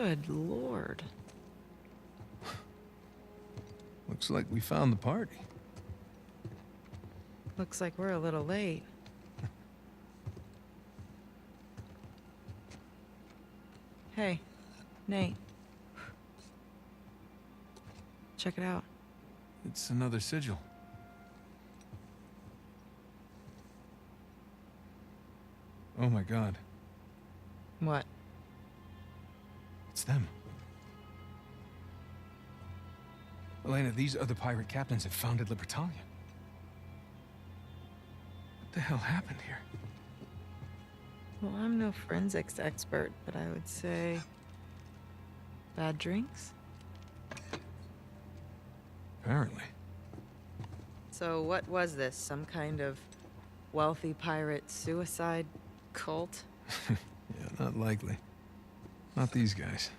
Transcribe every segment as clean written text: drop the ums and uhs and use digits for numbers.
Good Lord. Looks like we found the party. Looks like we're a little late. Hey, Nate. Check it out. It's another sigil. Oh my God. What? It's them. Elena, these other pirate captains have founded Libertalia. What the hell happened here? Well, I'm no forensics expert, but I would say... bad drinks? Apparently. So what was this? Some kind of wealthy pirate suicide cult? Yeah, not likely. Not these guys.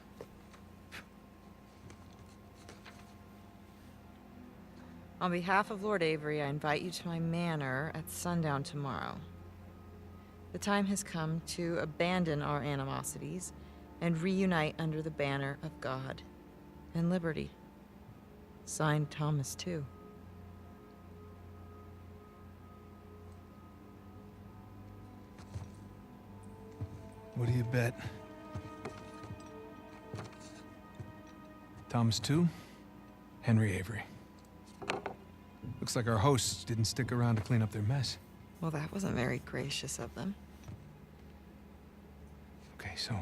On behalf of Lord Avery, I invite you to my manor at sundown tomorrow. The time has come to abandon our animosities and reunite under the banner of God and liberty. Signed, Thomas, too. What do you bet? Thomas 2, Henry Avery. Looks like our hosts didn't stick around to clean up their mess. Well, that wasn't very gracious of them. Okay, so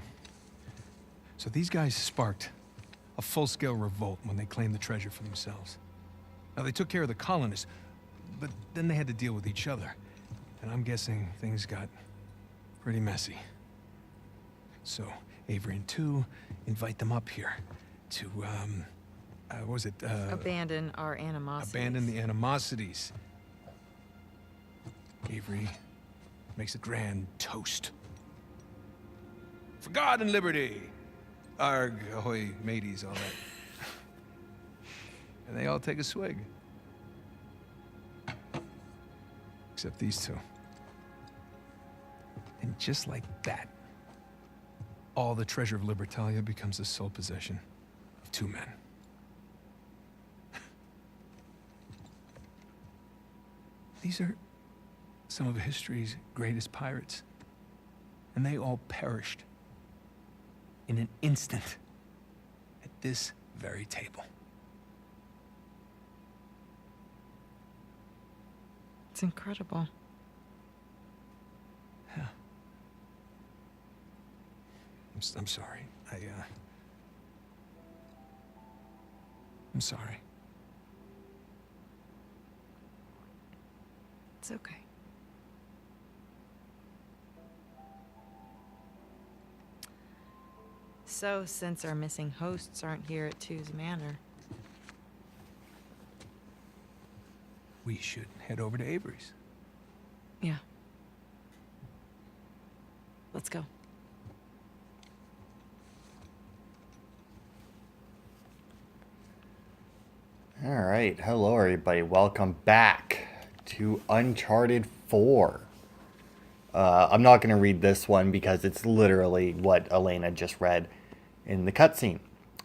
these guys sparked a full-scale revolt when they claimed the treasure for themselves. Now, they took care of the colonists, but then they had to deal with each other. And I'm guessing things got pretty messy. So, Avery and 2 invite them up here to, what was it? Abandon our animosities. Abandon the animosities. Avery makes a grand toast. For God and liberty! Arg, ahoy, mateys, all that. And they all take a swig. Except these two. And just like that, all the treasure of Libertalia becomes the sole possession of 2 men. These are some of history's greatest pirates. And they all perished in an instant at this very table. It's incredible. Yeah. I'm sorry. I'm sorry. It's okay. So, since our missing hosts aren't here at Two's Manor... we should head over to Avery's. Yeah. Let's go. All right. Hello, everybody. Welcome back to Uncharted 4. I'm not going to read this one because it's literally what Elena just read in the cutscene.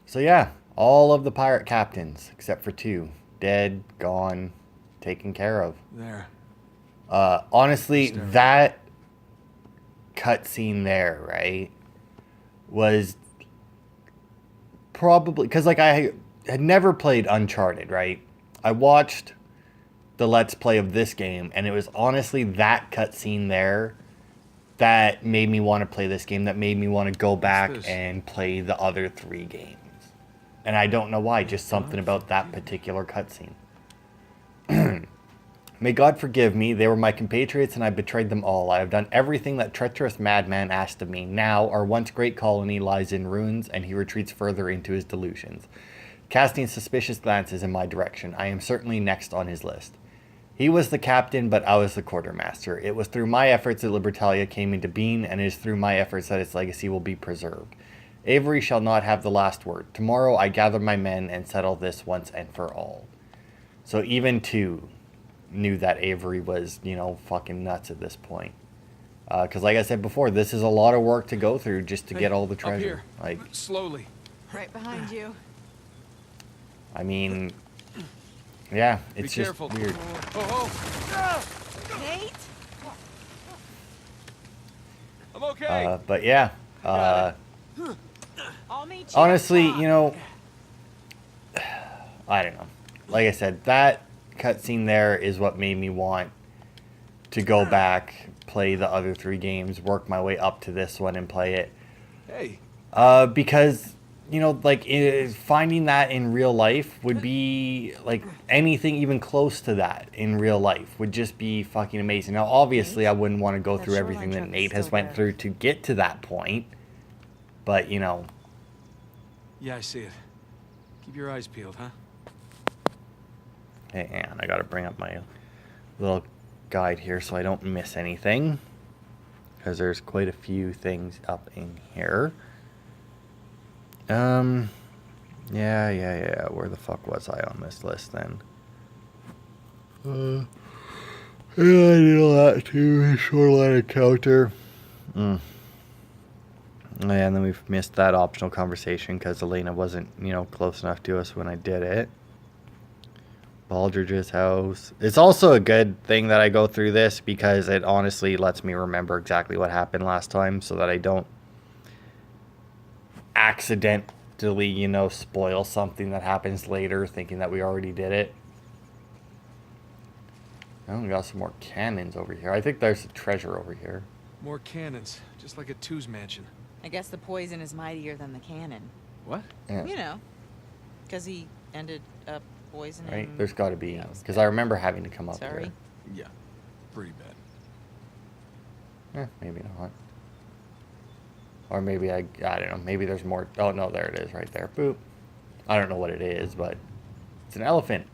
So yeah, all of the pirate captains, except for 2, dead, gone, taken care of. There. Honestly, that cutscene there, right, was probably... because, like, I had never played Uncharted, right? I watched the Let's Play of this game, and it was honestly that cutscene there that made me want to play this game, that made me want to go back and play the other 3 games. And I don't know why, just something about that particular cutscene. May God forgive me, they were my compatriots and I betrayed them all. I have done everything that treacherous madman asked of me. Now, our once great colony lies in ruins and he retreats further into his delusions, casting suspicious glances in my direction. I am certainly next on his list. He was the captain, but I was the quartermaster. It was through my efforts that Libertalia came into being, and it is through my efforts that its legacy will be preserved. Avery shall not have the last word. Tomorrow I gather my men and settle this once and for all. So even 2 knew that Avery was, you know, fucking nuts at this point. Because like I said before, this is a lot of work to go through just to Hey, get all the up treasure. here. Like, Slowly. Right behind you. I mean, yeah, it's Be just careful. weird. Nate? I'm okay. But yeah, I'll meet you. honestly, you know, I don't know. Like I said, that cutscene there is what made me want to go back, play the other 3 games, work my way up to this one and play it. Hey. Because, you know, like, finding that in real life would be, like, anything even close to that in real life would just be fucking amazing. Now, obviously, I wouldn't want to go through everything that Nate has went through to get to that point. But, you know. Yeah, I see it. Keep your eyes peeled, huh? Hey, and I gotta bring up my little guide here so I don't miss anything. Because there's quite a few things up in here. Yeah. Where the fuck was I on this list then? Yeah, I know that too. Shoreline encounter. Yeah, and then we've missed that optional conversation because Elena wasn't, you know, close enough to us when I did it. Baldridge's house. It's also a good thing that I go through this because it honestly lets me remember exactly what happened last time so that I don't accidentally, you know, spoil something that happens later thinking that we already did it. Oh, we got some more cannons over here. I think there's a treasure over here. More cannons, just like a Two's mansion. I guess the poison is mightier than the cannon. What? Yeah. You know, because he ended up poisoning. Right? There's got to be. That was Because bad. I remember having to come up Sorry. Yeah. Pretty bad. here. Maybe not. Or maybe I don't know. Maybe there's more. Oh, no, there it is right there. Boop. I don't know what it is, but it's an elephant.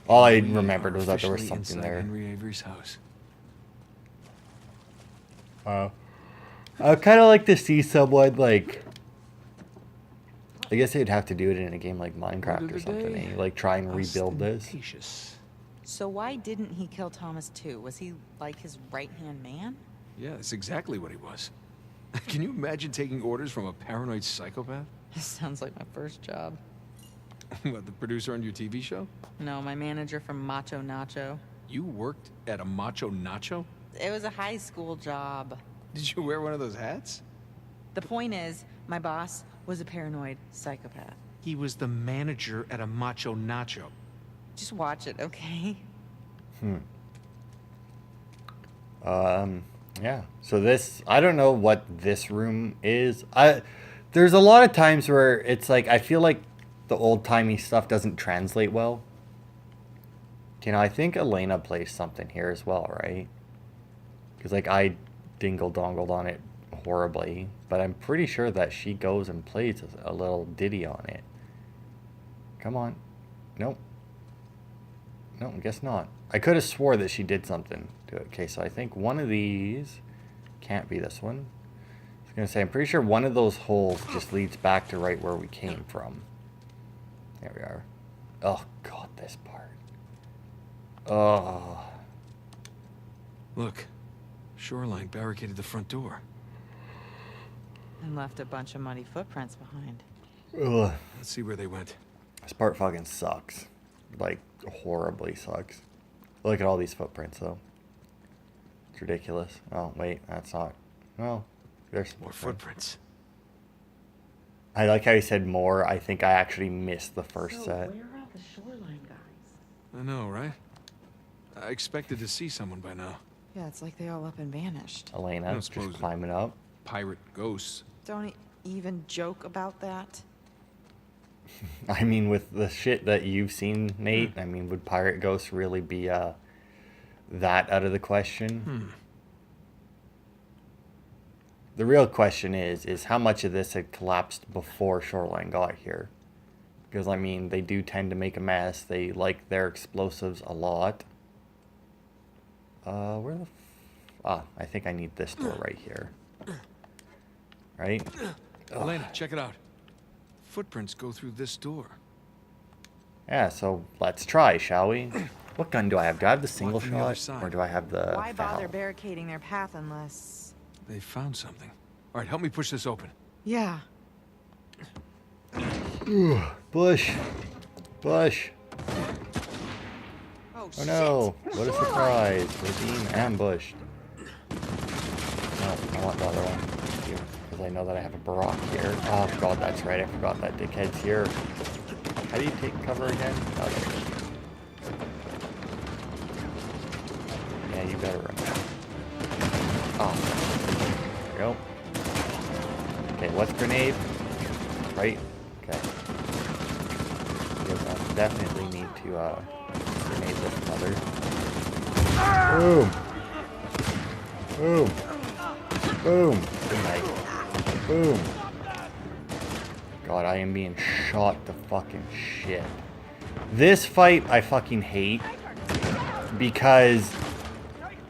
All I We remembered are was that there was officially something inside there. Henry Avery's house. I'd kind of like to see someone, like... I guess they'd have to do it in a game like Minecraft or something, eh? Like, try and rebuild this. Ostentatious. So why didn't he kill Thomas too? Was he like his right-hand man? Yeah, that's exactly what he was. Can you imagine taking orders from a paranoid psychopath? This sounds like my first job. What, the producer on your TV show? No, my manager from Macho Nacho. You worked at a Macho Nacho? It was a high school job. Did you wear one of those hats? The point is, my boss was a paranoid psychopath. He was the manager at a Macho Nacho. Just watch it, okay? Yeah. So this, I don't know what this room is. There's a lot of times where it's like, I feel like the old-timey stuff doesn't translate well. You know, I think Elena plays something here as well, right? Because, like, I dingle-dongled on it horribly, but I'm pretty sure that she goes and plays a little ditty on it. Come on. Nope. No, I guess not. I could have swore that she did something to it. Okay, so I think one of these can't be this one. I was going to say, I'm pretty sure one of those holes just leads back to right where we came from. There we are. Oh, God, this part. Oh. Look, Shoreline barricaded the front door. And left a bunch of muddy footprints behind. Ugh. Let's see where they went. This part fucking sucks. Like, horribly sucks. Look at all these footprints, though. It's ridiculous. Oh, wait, that's not... Well, there's More footprints. I like how he said more. I think I actually missed the first set. Where are the Shoreline guys? I know, right? I expected to see someone by now. Yeah, it's like they all up and vanished. Elena I don't just suppose- climbing up. Pirate ghosts. Don't even joke about that. I mean, with the shit that you've seen, Nate, I mean, would pirate ghosts really be that out of the question? The real question is how much of this had collapsed before Shoreline got here? Because, I mean, they do tend to make a mess. They like their explosives a lot. Where the... I think I need this door right here. Right? Elena, check it out. Footprints go through this door. Yeah, so let's try, shall we? What gun do I have? Do I have the single from the other shot? side. Or do I have the Why bother FAL? barricading their path unless... They found something. All right, help me push this open. Yeah. Bush. Bush. Oh no. What a surprise. We're being ambushed. No, I want the other one. Because I know that I have a Barack here. Oh god, that's right. I forgot that dickhead's here. How do you take cover again? Oh, there it is. Yeah, you better remember. Oh. There we go. Okay, what's grenade? Right? Okay. Yes, I definitely need to grenade this mother. Boom! Boom! Boom! Good night. Boom! God, I am being shot to fucking shit. This fight I fucking hate because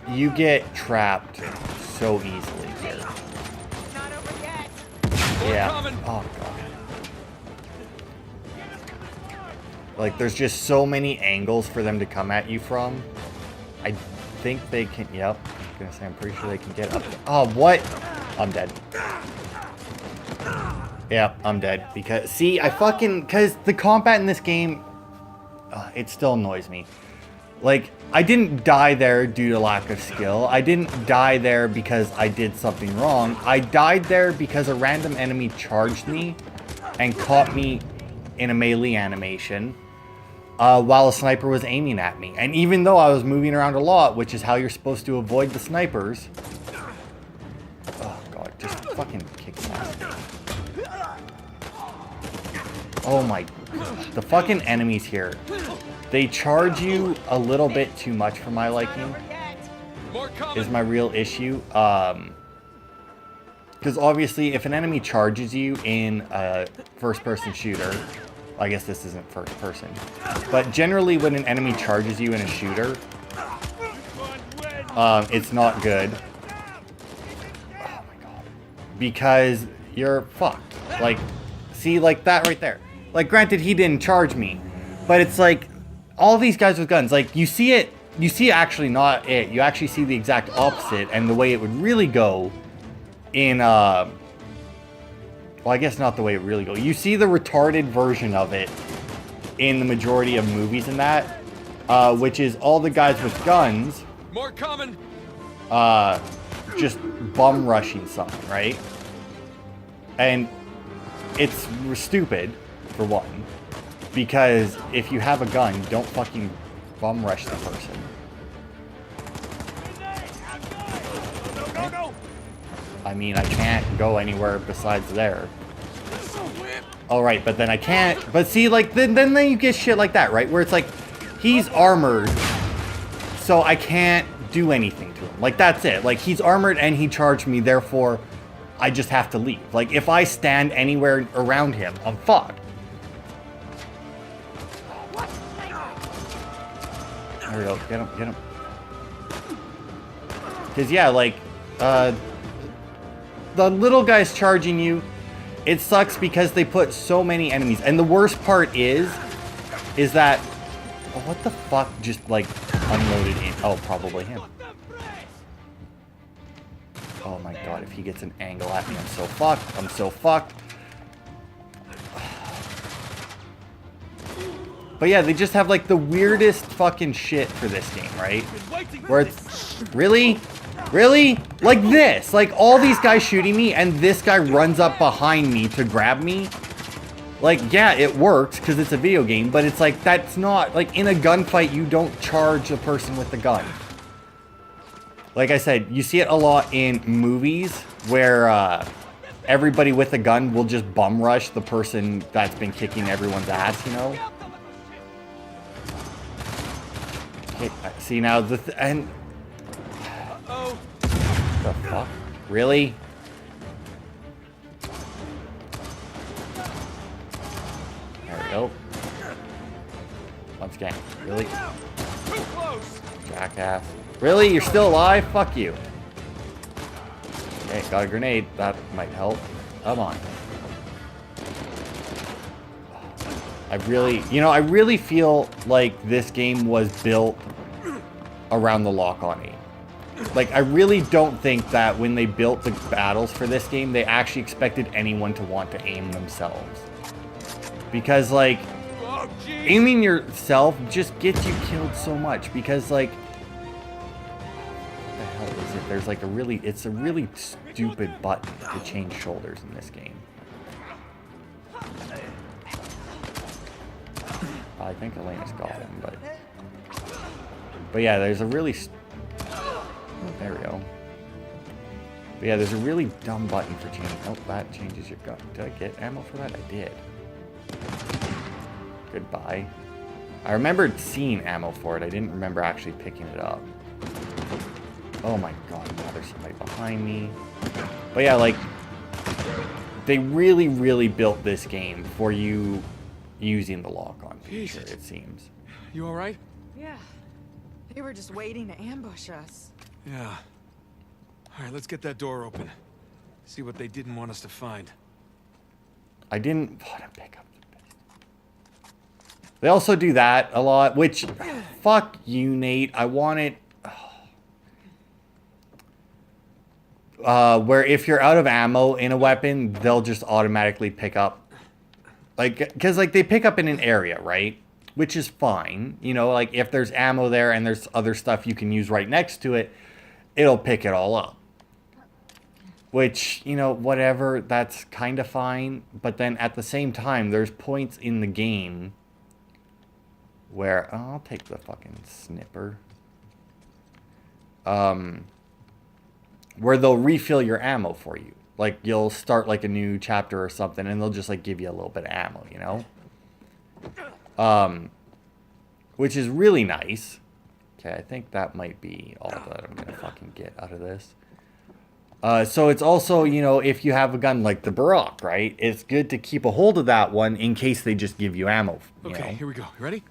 you get trapped so easily here. Yeah. Oh god. Like there's just so many angles for them to come at you from. I think they can. Yep. I was gonna say I'm pretty sure they can get up. Oh what? I'm dead. Yeah, I'm dead because see, because the combat in this game, it still annoys me. Like I didn't die there due to lack of skill. I didn't die there because I did something wrong. I died there because a random enemy charged me and caught me in a melee animation while a sniper was aiming at me. And even though I was moving around a lot, which is how you're supposed to avoid the snipers. Oh god, just fucking kick my ass. Oh my, the fucking enemies here. They charge you a little bit too much for my liking, is my real issue. Because obviously if an enemy charges you in a first-person shooter, I guess this isn't first person, but generally when an enemy charges you in a shooter, it's not good. Oh my god. Because you're fucked. Like, see, like that right there. Like, granted, he didn't charge me, but it's like, all these guys with guns, like, you see actually not it, you actually see the exact opposite, and the way it would really go in, well, I guess not the way it really goes. You see the retarded version of it in the majority of movies and that, which is all the guys with guns, More coming. just bum rushing something, right? And it's stupid, for one. Because if you have a gun, don't fucking bum rush the person. Okay. I mean, I can't go anywhere besides there. Alright, but then I can't... But see, like, then you get shit like that, right? Where it's like, he's armored, so I can't do anything to him. Like, that's it. Like, he's armored and he charged me, therefore, I just have to leave. Like, if I stand anywhere around him, I'm fucked. There we go. Get him, get him. Because, yeah, like, the little guy's charging you. It sucks because they put so many enemies. And the worst part is that... Oh, what the fuck just, like, unloaded in? Oh, probably him. Oh my god, if he gets an angle at me, I'm so fucked. I'm so fucked. But yeah, they just have like the weirdest fucking shit for this game, right? Where it's, really? Really? Like this. Like all these guys shooting me and this guy runs up behind me to grab me. Like, yeah, it works because it's a video game, but it's like, that's not, like in a gunfight, you don't charge a person with the gun. Like I said, you see it a lot in movies where everybody with a gun will just bum rush the person that's been kicking everyone's ass, you know? Okay, see now and the fuck? Really? There we go. Once again, really? Jackass. Really? You're still alive? Fuck you. Okay, got a grenade. That might help. Come on. I really feel like this game was built around the lock-on aim. Like, I really don't think that when they built the battles for this game, they actually expected anyone to want to aim themselves. Because, like, aiming yourself just gets you killed so much. Because, like, what the hell is it? There's like it's a really stupid button to change shoulders in this game. I think Elena's got him, but yeah, there's a really there we go. But yeah, there's a really dumb button for changing. Oh, that changes your gun. Did I get ammo for that? I did. Goodbye. I remembered seeing ammo for it. I didn't remember actually picking it up. Oh my god, now there's somebody behind me. But yeah, like, they really, really built this game for you using the lock-on feature, it seems. You alright? Yeah. They were just waiting to ambush us. Yeah. Alright, let's get that door open. See what they didn't want us to find. I didn't want to pick up the pistol. They also do that a lot, which, fuck you, Nate. I want it... where if you're out of ammo in a weapon, they'll just automatically pick up. Like, because, like, they pick up in an area, right? Which is fine. You know, like, if there's ammo there and there's other stuff you can use right next to it, it'll pick it all up. Which, you know, whatever, that's kind of fine. But then at the same time, there's points in the game where... Oh, I'll take the fucking snipper. Where they'll refill your ammo for you. Like, you'll start, like, a new chapter or something, and they'll just, like, give you a little bit of ammo, you know? Which is really nice. Okay, I think that might be all that I'm gonna fucking get out of this. So it's also, you know, if you have a gun like the Barak, right? It's good to keep a hold of that one in case they just give you ammo, you know? Here we go. You ready?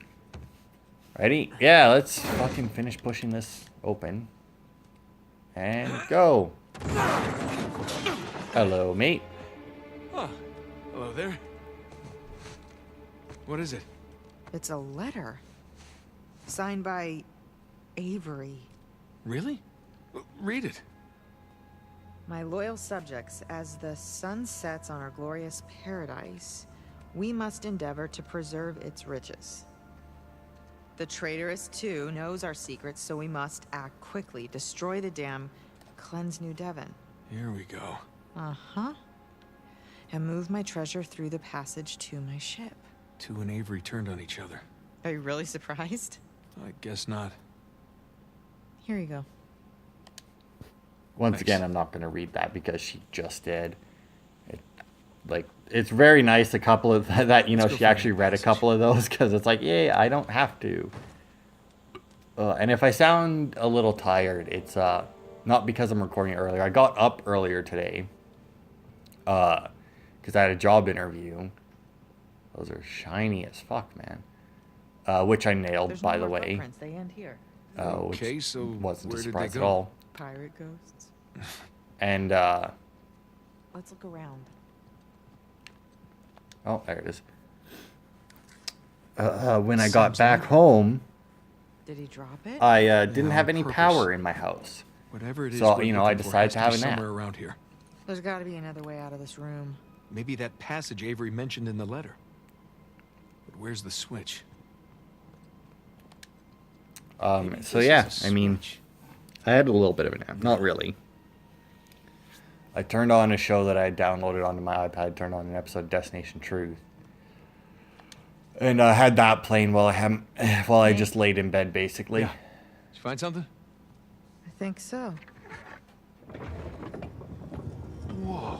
Ready? Yeah, let's fucking finish pushing this open. And go. Hello, mate. Oh, hello there. What is it? It's a letter. Signed by Avery. Really? Read it. My loyal subjects, as the sun sets on our glorious paradise, we must endeavor to preserve its riches. The traitorous, too, knows our secrets, so we must act quickly, destroy the dam, cleanse New Devon. Here we go. Uh-huh. And move my treasure through the passage to my ship. Tu and Avery turned on each other. Are you really surprised? I guess not. Here you go. Once again, I'm not going to read that because she just did. It's very nice a couple of that, you know, she actually read a couple of those because it's like, yeah, I don't have to. And if I sound a little tired, it's not because I'm recording earlier. I got up earlier today because I had a job interview. Those are shiny as fuck, man. Which I nailed, There's by no the more way. footprints. They end here. Okay, so Wasn't a where did they surprise at go? all. Pirate ghosts. And, Let's look around. oh, there it is. When I got back home, Did he drop it? I didn't Yeah, have on any purpose. power in my house. Whatever it is, So, we're you know, I looking for decided has to have be a nap. somewhere around here. There's got to be another way out of this room. Maybe that passage Avery mentioned in the letter. But where's the switch? Maybe So this yeah, is a I mean, switch. I had a little bit of a nap. Not really. I turned on a show that I had downloaded onto my iPad, turned on an episode of Destination Truth. And I had that playing while I just laid in bed, basically. Yeah. Did you find something? I think so. Whoa.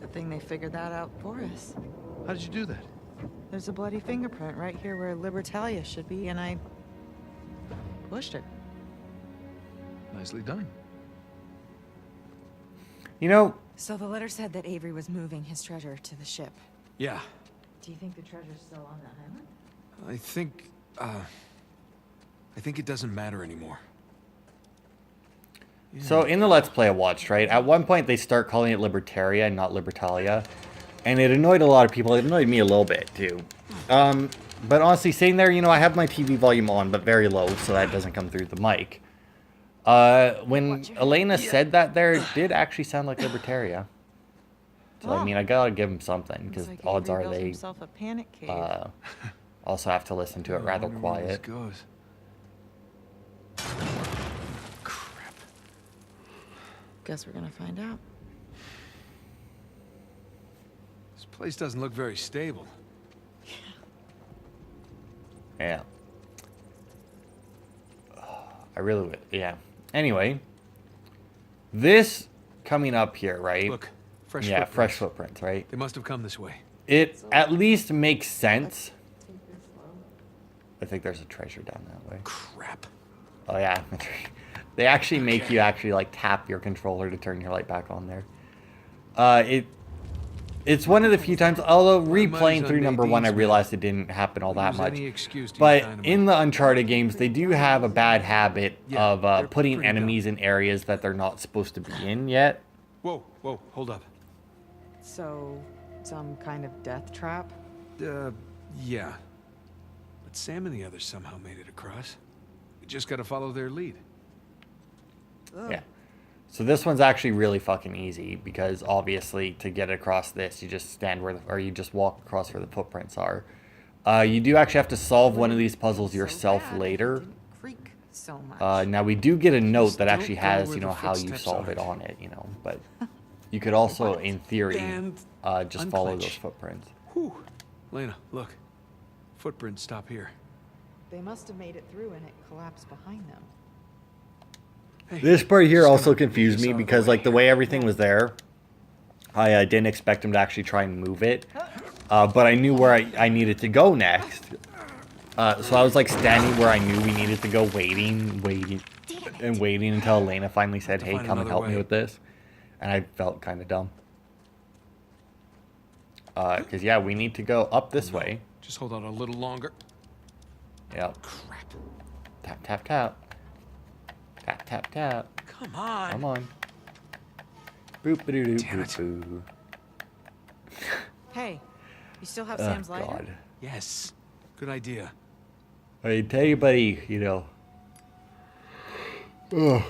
Good thing they figured that out for us. How did you do that? There's a bloody fingerprint right here where Libertalia should be, and I pushed it. Nicely done. You know, So the letter said that Avery was moving his treasure to the ship. Yeah. Do you think the treasure's still on the island? I think it doesn't matter anymore. so in the Let's Play I watched, right, at one point they start calling it Libertaria and not Libertalia. And it annoyed a lot of people. It annoyed me a little bit, too. But honestly, sitting there, you know, I have my TV volume on, but very low, so that doesn't come through the mic. When Elena said that there, it did actually sound like Libertaria. So, I mean, I gotta give him something, because Looks like odds Avery are built they himself a panic cave. also have to listen to it rather quiet. Goes. Crap. Guess we're gonna find out. This place doesn't look very stable. Yeah. I really would, yeah. Anyway, this coming up here, right? Look, fresh yeah, footprints. fresh footprints, right? They must have come this way. It at least makes sense. I think there's a treasure down that way. Crap. Oh yeah, they actually make you actually like tap your controller to turn your light back on there. It's one of the few times, although replaying through number 1, I realized it didn't happen all that much. But in the Uncharted games, they do have a bad habit of putting enemies in areas that they're not supposed to be in yet. Whoa, whoa, hold up. So, some kind of death trap? Yeah. But Sam and the others somehow made it across. We just gotta follow their lead. Ugh. Yeah. So this one's actually really fucking easy because obviously to get across this, you just stand where, or you just walk across where the footprints are. You do actually have to solve one of these puzzles yourself later. Didn't creak so much. Now we do get a note Just that don't actually go has, where you the know, how you footsteps solve it aren't. on it, you know, but you could also, in theory, And just follow unclench. those footprints. Whew. Lena, look. Footprints stop here. They must have made it through and it collapsed behind them. Hey, This part here just also gonna confused move me this out of because, the way. like, the way everything was there, I didn't expect him to actually try and move it. But I knew where I needed to go next. So I was, like, standing where I knew we needed to go, waiting until Elena finally said, hey, find come and another help me way. with this. And I felt kind of dumb. Because, yeah, we need to go up this way. Just hold on a little longer. Yep. Crap. Tap, tap, tap. Tap, tap, tap. Come on. Come on. Boop, ba doo, Damn it. boop, boo. Hey, you still have Oh, Sam's lighter? God. Yes. Good idea. I mean, to anybody, you know. Oh,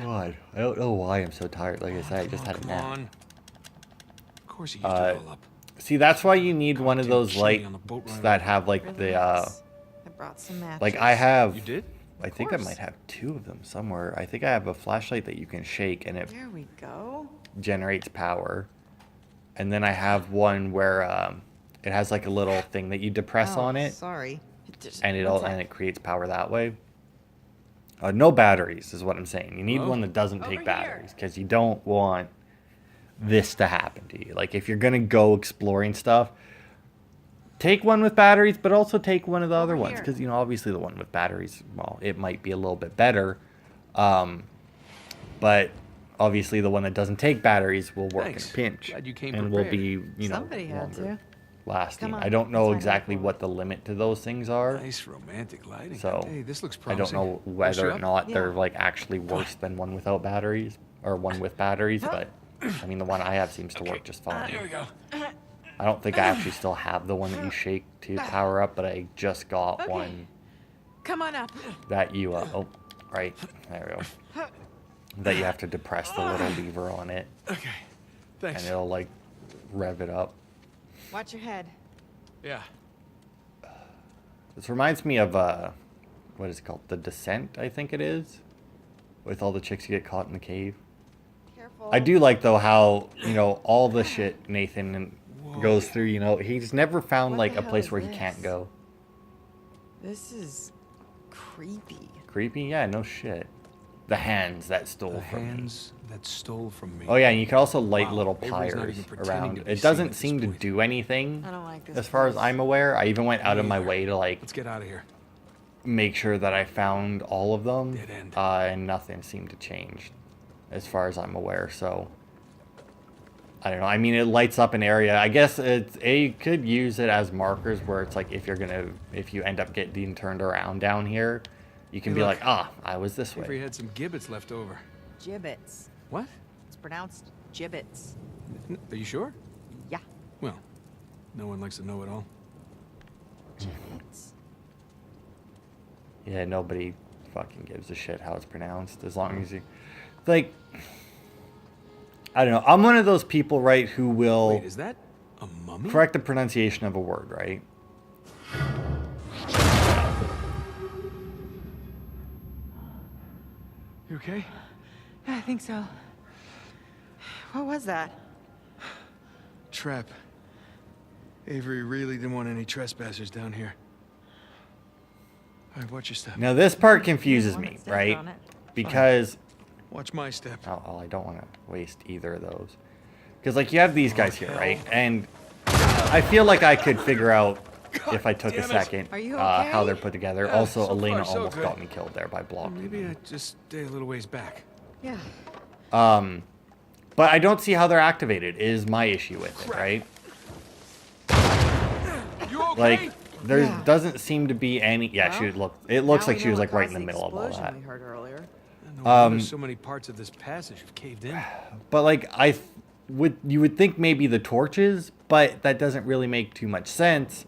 God. I don't know why I'm so tired. Like I said, I just had a Come nap. on. Of course you used it all up. See, that's why you need one of Goddamn those chimney lights on the boat ride that over. have, like, the, Relax. I brought some matches. like, I have. You did? I think I course. might have 2 of them somewhere. I think I have a flashlight that you can shake and it There we go. generates power. And then I have one where it has, like, a little thing that you depress Oh, on it. Sorry. And One sec. and it creates power that way. No batteries is what I'm saying. You need Hello? one that doesn't Over take here. batteries because you don't want this to happen to you. Like if you're gonna go exploring stuff, take one with batteries, but also take one of the other Over ones here. because you know obviously the one with batteries, well, it might be a little bit better, but obviously the one that doesn't take batteries will work Thanks. in a pinch Glad you came and will prepared. be Somebody had longer to. lasting. Come on, I don't know let's find exactly out. what the limit to those things are. Nice romantic lighting. So, Hey, this looks I don't promising. know Push whether you or up? not they're Yeah. like actually worse than one without batteries or one with batteries, but I mean the one I have seems to work just Here we fine. go. I don't think I actually still have the one that you shake to power up, but I just got Okay. one Come on up. that you oh right there we go, that you have to depress the little lever on it Okay. Thanks. and it'll like rev it up. Watch your head. Yeah. This reminds me of what is it called? The Descent, I think it is, with all the chicks who get caught in the cave. Careful. I do like though how, you know, all the shit Nathan goes through, you know, he's never found What like the a hell place is where he can't this? go. This is creepy. Creepy? Yeah, no shit. The hands that stole The from me. hands that stole from me. Oh yeah, and you can also light Wow, little Avery's not pyres even pretending around. to be It seen doesn't at this seem to point. do anything I don't like this. as far as place. I'm aware. I even went out of my Neither. way to like Let's get out of here. make sure that I found all of them, Dead end. and nothing seemed to change as far as I'm aware. So I don't know. I mean, it lights up an area. I guess you could use it as markers where it's like if you end up getting turned around down here, you can Hey, be look. like, ah, I was this Avery way. had some gibbets left over. Gibbets. What? It's pronounced gibbets. Are you sure? Yeah. Well, no one likes to know it all. Yeah, nobody fucking gives a shit how it's pronounced as long as you... Like, I don't know. I'm one of those people, right, who will... Wait, is that a mummy? correct the pronunciation of a word, right? You okay? Yeah, I think so. What was that? Trap. Avery really didn't want any trespassers down here. All right, watch your step. Now, this part confuses me, right? Because... Watch my step. Oh, I don't want to waste either of those. Because, like, you have these guys here, right? And I feel like I could figure out, if I took a second, Are you okay? how they're put together. Yeah, Also, so far, Elena so almost good. got me killed there by blocking. Maybe I just stay a little ways back. Yeah. But I don't see how they're activated, is my issue with it, right? You okay? Like, there Yeah. doesn't seem to be any... Yeah, Well, it looks now like we she know was, what like, right in caused the the middle of all explosion that. we heard earlier. No wonder so many parts of this passage have caved in. But, like, you would think maybe the torches, but that doesn't really make too much sense,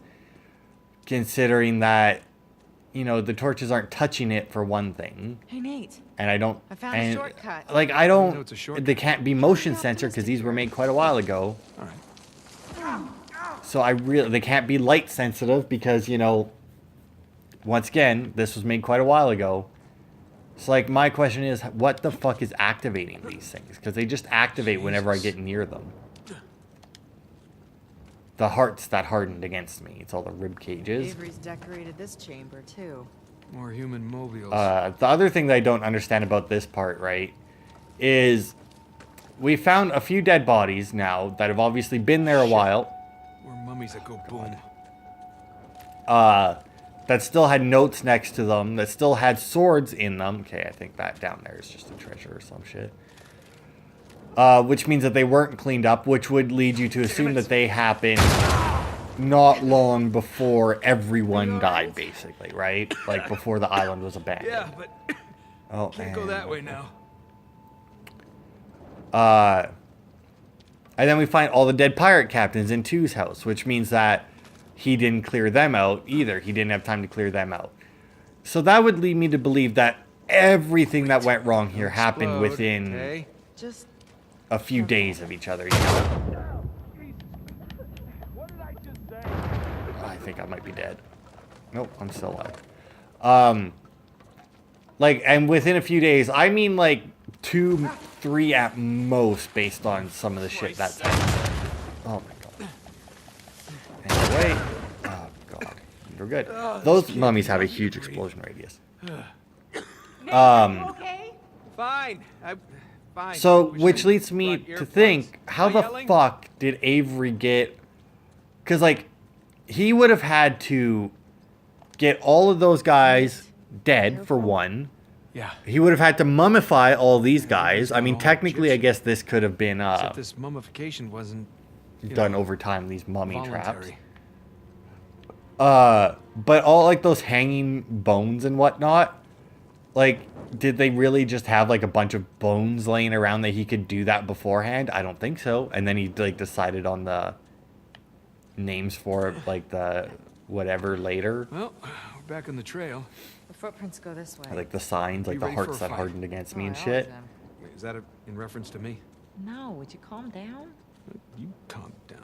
considering that, you know, the torches aren't touching it for one thing. Hey, Nate. And I don't... I found a and, shortcut. Like, I know don't... it's a shortcut. They can't be motion sensor because these were made quite a while ago. All right. So they can't be light sensitive because, you know, once again, this was made quite a while ago. So, like, my question is, what the fuck is activating these things? Because they just activate whenever I get near them. The hearts that hardened against me. It's all the rib cages. Avery's decorated this chamber, too. More human mobiles. The other thing that I don't understand about this part, right, is we found a few dead bodies now that have obviously been there a while. More mummies that go boom. That still had notes next to them, that still had swords in them. Okay, I think that down there is just a treasure or some shit. Which means that they weren't cleaned up, which would lead you to assume that they happened not long before everyone died, basically, right? Like, before the island was abandoned. Yeah, but Oh, can't go that way now. And then we find all the dead pirate captains in Two's house, which means that he didn't clear them out either. He didn't have time to clear them out. So that would lead me to believe that everything that went wrong here happened Explode, within okay? Just a few days of each other, you know? I think I might be dead. Nope, I'm still alive. Like, and within a few days, I mean like 2, 3 at most, based on some of the shit that's happened. Oh my god. Anyway, oh god, we're good. Those mummies have a huge explosion radius. okay? Fine. Fine. So, We which should leads me brought to earplugs. think, how No the yelling? fuck did Avery get... Because, like, he would have had to get all of those guys dead, for one. Yeah. He would have had to mummify all these guys. I mean, technically, I guess this could have been Except this mummification wasn't done over time, these mummy traps. voluntary. But all, like, those hanging bones and whatnot, like, did they really just have, like, a bunch of bones laying around that he could do that beforehand? I don't think so. And then he, like, decided on the names for it, like, the whatever later. Well, we're back on the trail. The footprints go this way. Like, the signs, like, You the ready for a hearts that fight? hardened against me Oh, and I shit. always am. Wait, is that in reference to me? No, would you calm down? You calm down.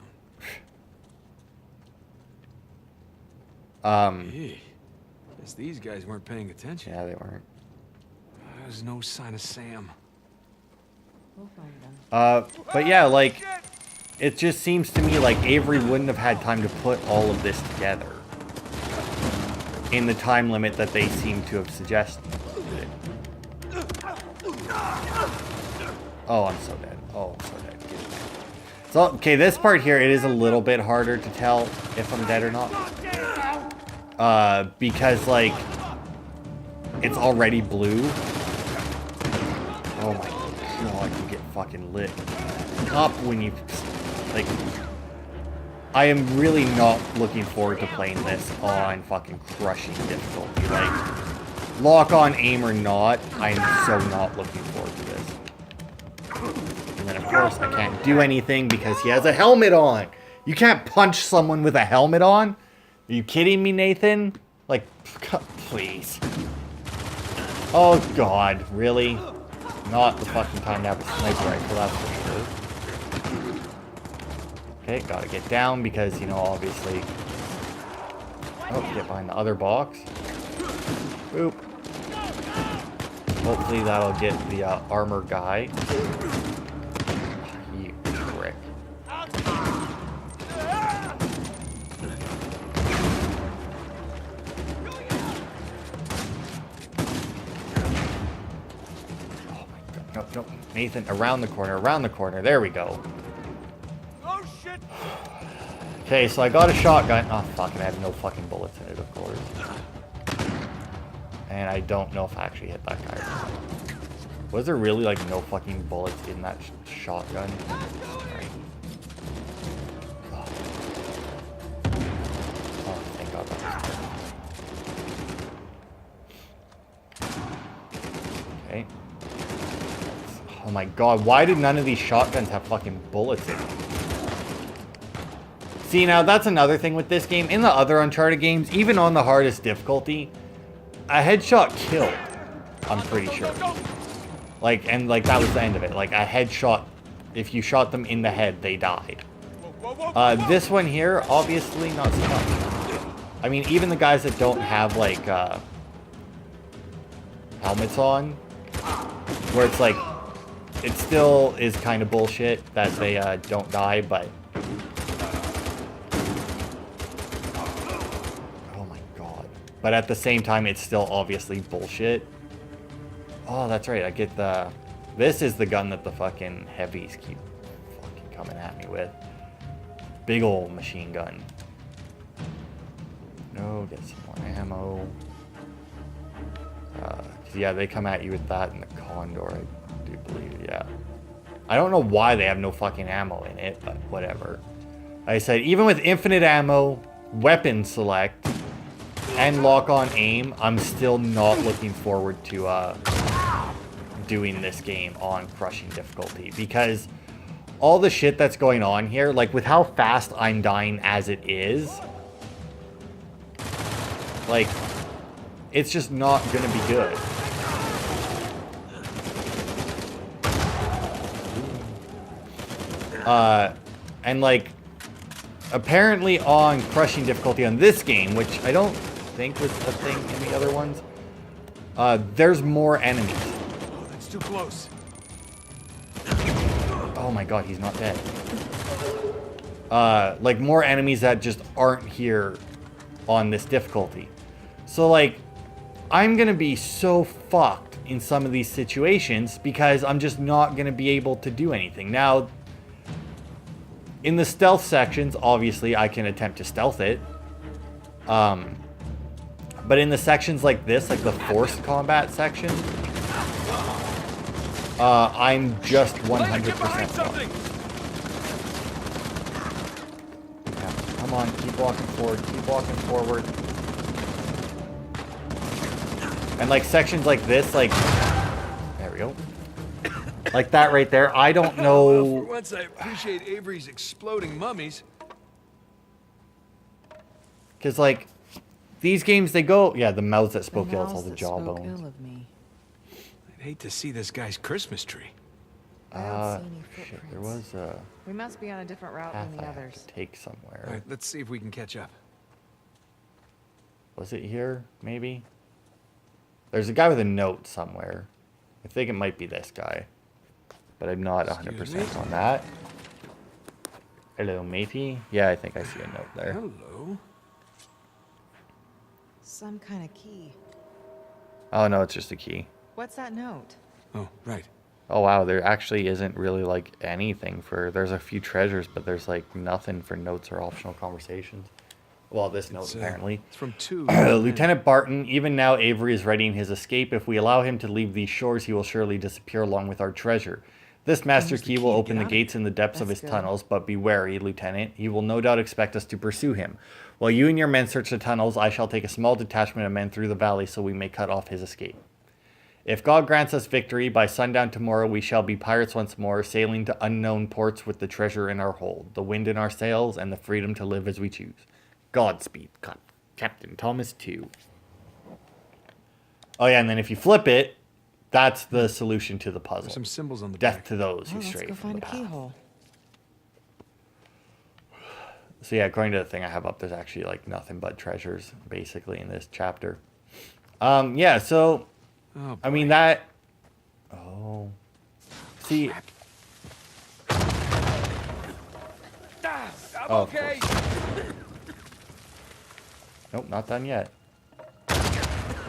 Hey, guess these guys weren't paying attention. Yeah, they weren't. There's no sign of Sam. We'll find them. But yeah, like, it just seems to me like Avery wouldn't have had time to put all of this together in the time limit that they seem to have suggested. Oh, I'm so dead. Oh, I'm so dead. So, okay, this part here, it is a little bit harder to tell if I'm dead or not. Because, like, it's already blue. Oh my god, you get fucking lit up when you, like, I am really not looking forward to playing this on fucking crushing difficulty. Like, lock on aim or not, I am so not looking forward to this. And then of course I can't do anything because he has a helmet on. You can't punch someone with a helmet on? Are you kidding me, Nathan? Like, please. Oh, God. Really? Not the fucking time to have a sniper rifle, that's for sure. Okay, gotta get down because, you know, obviously... Oh, get behind the other box. Boop. Hopefully that'll get the armor guy. You prick. No, Nathan, around the corner, there we go. Oh, shit. Okay, so I got a shotgun. Oh, fucking, I have no fucking bullets in it, of course. And I don't know if I actually hit that guy. Was there really, like, no fucking bullets in that shotgun? Right. Oh, thank God that was good. Okay. Oh my God, why did none of these shotguns have fucking bullets in them? See, now that's another thing with this game. In the other Uncharted games, even on the hardest difficulty, a headshot killed, I'm pretty sure. Like, and like that was the end of it. Like a headshot, if you shot them in the head, they died. This one here, obviously not so much. I mean, even the guys that don't have like helmets on, where it's like, it still is kind of bullshit that they don't die, but... Oh my God. But at the same time, it's still obviously bullshit. Oh, that's right, I get the... This is the gun that the fucking heavies keep fucking coming at me with. Big old machine gun. No, get some more ammo. Yeah, they come at you with that and the condor, I do believe, yeah. I don't know why they have no fucking ammo in it, but whatever. Like I said, even with infinite ammo, weapon select, and lock on aim, I'm still not looking forward to doing this game on crushing difficulty, because all the shit that's going on here, like with how fast I'm dying as it is, like, it's just not gonna be good. And like, apparently on crushing difficulty on this game, which I don't think was a thing in the other ones, there's more enemies. Oh, that's too close. Oh my God, he's not dead. Like more enemies that just aren't here on this difficulty. So like, I'm gonna be so fucked in some of these situations because I'm just not gonna be able to do anything. Now, in the stealth sections, obviously, I can attempt to stealth it. But in the sections like this, like the forced combat section, I'm just 100% fucked. Yeah, come on, keep walking forward, keep walking forward. And like sections like this, like, there we go. Like that right there, I don't know. Well, for once, I appreciate Avery's exploding mummies. Because, like, these games, they go... Yeah, the mouths that spoke ill, all the jawbones. I'd hate to see this guy's Christmas tree. Shit, there was a... We must be on a different route than the others. Take somewhere. All right, let's see if we can catch up. Was it here, maybe? There's a guy with a note somewhere. I think it might be this guy. But I'm not 100% on that. Hello, matey. Yeah, I think I see a note there. Hello. Some kind of key. Oh, no, it's just a key. What's that note? Oh, right. Oh, wow, there actually isn't really, like, anything for... There's a few treasures, but there's, like, nothing for notes or optional conversations. Well, this note, apparently. It's from 2. Lieutenant Barton, even now Avery is readying his escape. If we allow him to leave these shores, he will surely disappear along with our treasure. This master key will open the gates in the depths of his tunnels, but be wary, Lieutenant. He will no doubt expect us to pursue him. While you and your men search the tunnels, I shall take a small detachment of men through the valley so we may cut off his escape. If God grants us victory, by sundown tomorrow we shall be pirates once more, sailing to unknown ports with the treasure in our hold, the wind in our sails, and the freedom to live as we choose. Godspeed, Captain Thomas 2. Oh yeah, and then if you flip it, that's the solution to the puzzle. There's some symbols on the Death back. to those who Let's stray go from find the a path. keyhole. So yeah, according to the thing I have up, there's actually like nothing but treasures basically in this chapter. Yeah, so Oh, I mean boy. that. Oh, see. I'm Oh, okay. Nope, not done yet.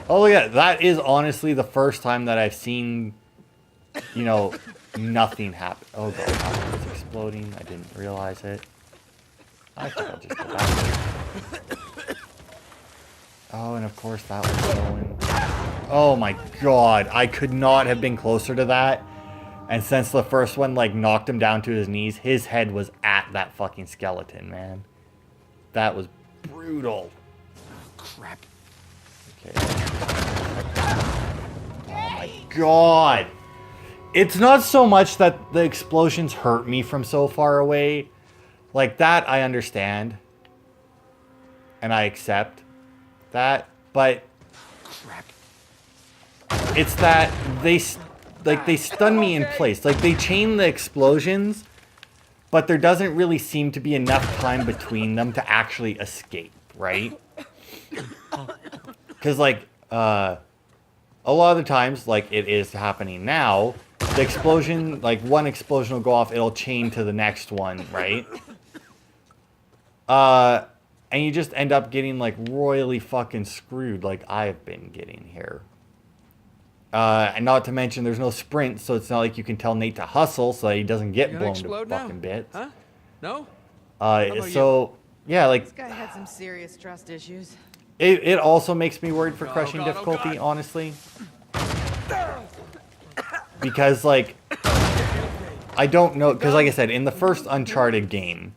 Oh yeah, that is honestly the first time that I've seen, you know, nothing happen. Oh god, it's exploding. I didn't realize it. I think I'll just go back. Oh, and of course that was going. Oh my god, I could not have been closer to that. And since the first one like knocked him down to his knees, his head was at that fucking skeleton, man. That was brutal. Crap. Okay. Oh my god. It's not so much that the explosions hurt me from so far away. Like that I understand. And I accept that, but Crap. it's that they stun me in place. Like they chain the explosions, but there doesn't really seem to be enough time between them to actually escape, right? Because like a lot of the times, like it is happening now, the explosion, like one explosion will go off, it'll chain to the next one, right? And you just end up getting like royally fucking screwed, like I've been getting here. And not to mention, there's no sprint, so it's not like you can tell Nate to hustle so that he doesn't get You gonna blown to explode now? fucking bits. Huh? No? So yeah, like This guy had some serious trust issues. it also makes me worried for Oh, crushing God, oh, difficulty, God. honestly. Because like I don't know, because like I said, in the first Uncharted game,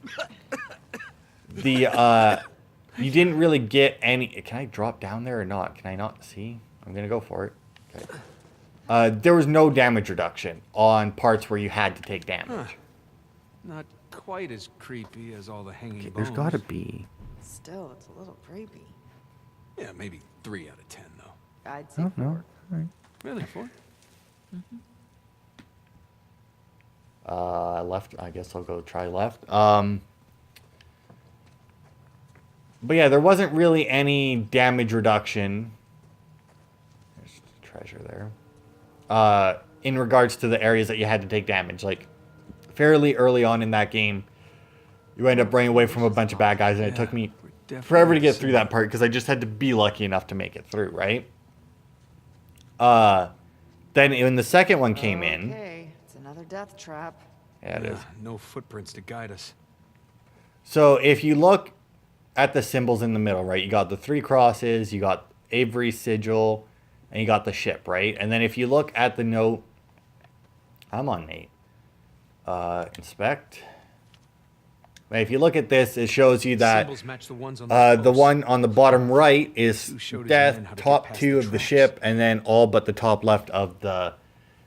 the you didn't really get any. Can I drop down there or not? Can I not see? I'm gonna go for it. Okay. There was no damage reduction on parts where you had to take damage. Not quite as creepy as all the hanging Okay, bones. there's gotta be. Still, it's a little creepy. Yeah, maybe 3 out of 10 though. I'd say Oh no. 4. All right. Really? 4? Left. I guess I'll go try left. But yeah, there wasn't really any damage reduction. There's treasure there. In regards to the areas that you had to take damage, like fairly early on in that game, you end up running away from a bunch of bad guys, and it took me we're definitely forever to get the through same. that part because I just had to be lucky enough to make it through, right? Then when the second one came in, Okay, it's another death trap. yeah, it is. No footprints to guide us. So if you look at the symbols in the middle, right, you got the 3 crosses, you got Avery's sigil, and you got the ship, right? And then if you look at the note, I'm on Nate. Inspect. If you look at this, it shows you that Symbols match the ones on the the one on the bottom right is Who showed his death, men how to get top past 2 the of the traps? ship, and then all but the top left of the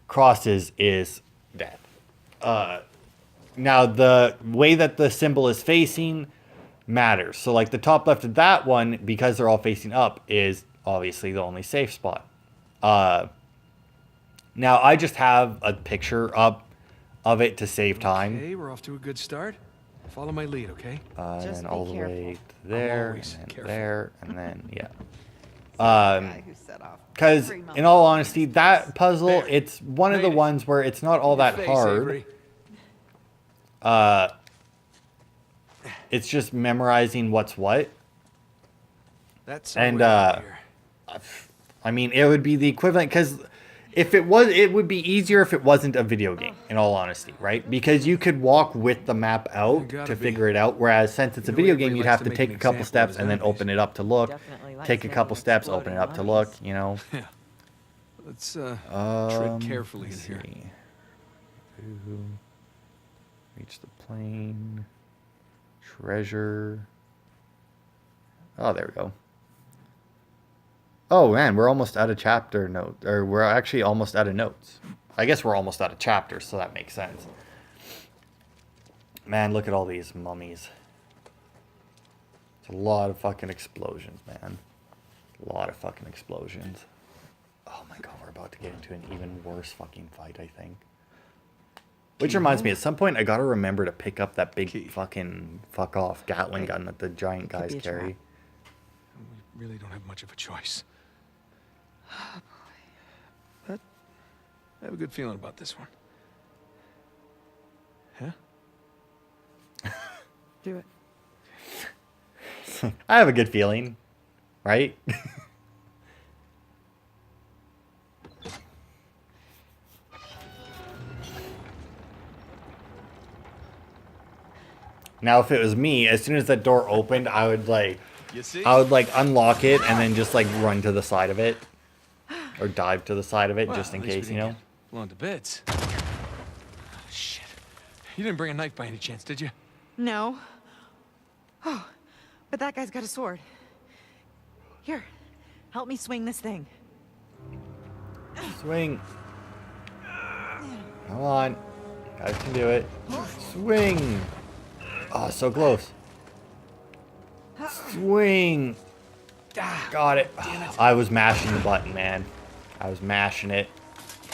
crosses is death. Now, the way that the symbol is facing matters. So, like, the top left of that one, because they're all facing up, is obviously the only safe spot. Now, I just have a picture up of it to save time. Okay, we're off to a good start. Follow my lead, okay? And Just then be all the careful. way to there, always and then careful. there, and then, yeah. Guy who set off Because, 3 months in all ago. honesty, that puzzle, There. it's one of the Made it. ones where it's not all that Face, hard. Avery. It's just memorizing what's what. That's And, here. I mean, it would be the equivalent, because if it was, it would be easier if it wasn't a video game, in all honesty, right? Because you could walk with the map out gotta to be. figure it out, whereas since it's a You know, video Avery game, you'd likes have to to make take an a couple example of steps his and then enemies. open it up to look. Definitely likes Take a making couple steps, open it up to look, exploding you know? Yeah. Let's Tread tread carefully in here. Reach the plane. Treasure. Oh, there we go. Oh man, we're almost out of chapter note, or we're actually almost out of notes. I guess we're almost out of chapters, so that makes sense. Man, look at all these mummies. It's a lot of fucking explosions, man. A lot of fucking explosions. Oh my god, we're about to get into an even worse fucking fight, I think. Which reminds me, at some point I gotta remember to pick up that big fucking fuck off Gatling gun that the giant guys carry. We really don't have much of a choice. Oh boy. But I have a good feeling about this one. Huh? Do it. I have a good feeling, right? Now, if it was me, as soon as that door opened, I would like unlock it and then just like run to the side of it, or dive to the side of it, just in case, you know. Blown to bits. Oh, shit! You didn't bring a knife by any chance, did you? No. Oh, but that guy's got a sword. Here, help me swing this thing. Swing. Come on, you guys can do it. Swing. Oh, so close. Swing. Got it. I was mashing the button, man. I was mashing it.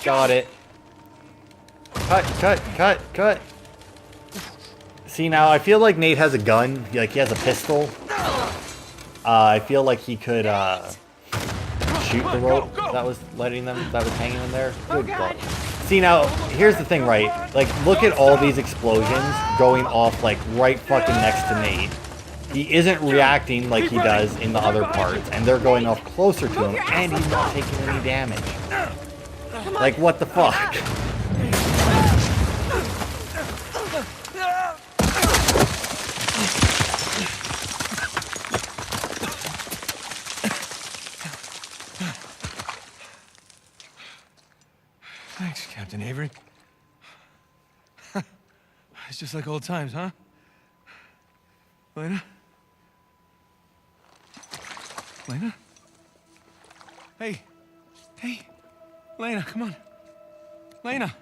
Got it. Cut, cut, cut, cut. See, now I feel like Nate has a gun. Like he has a pistol. I feel like he could shoot the rope that was hanging them there. Good God. See, now here's the thing, right? Like, look at all these explosions going off like right fucking next to Nate. He isn't reacting like he does in the other parts, and they're going off closer to him, and he's not taking any damage. Like, what the fuck? Thanks, Captain Avery. It's just like old times, huh? Elena? Elena? Hey. Hey. Elena, come on. Elena.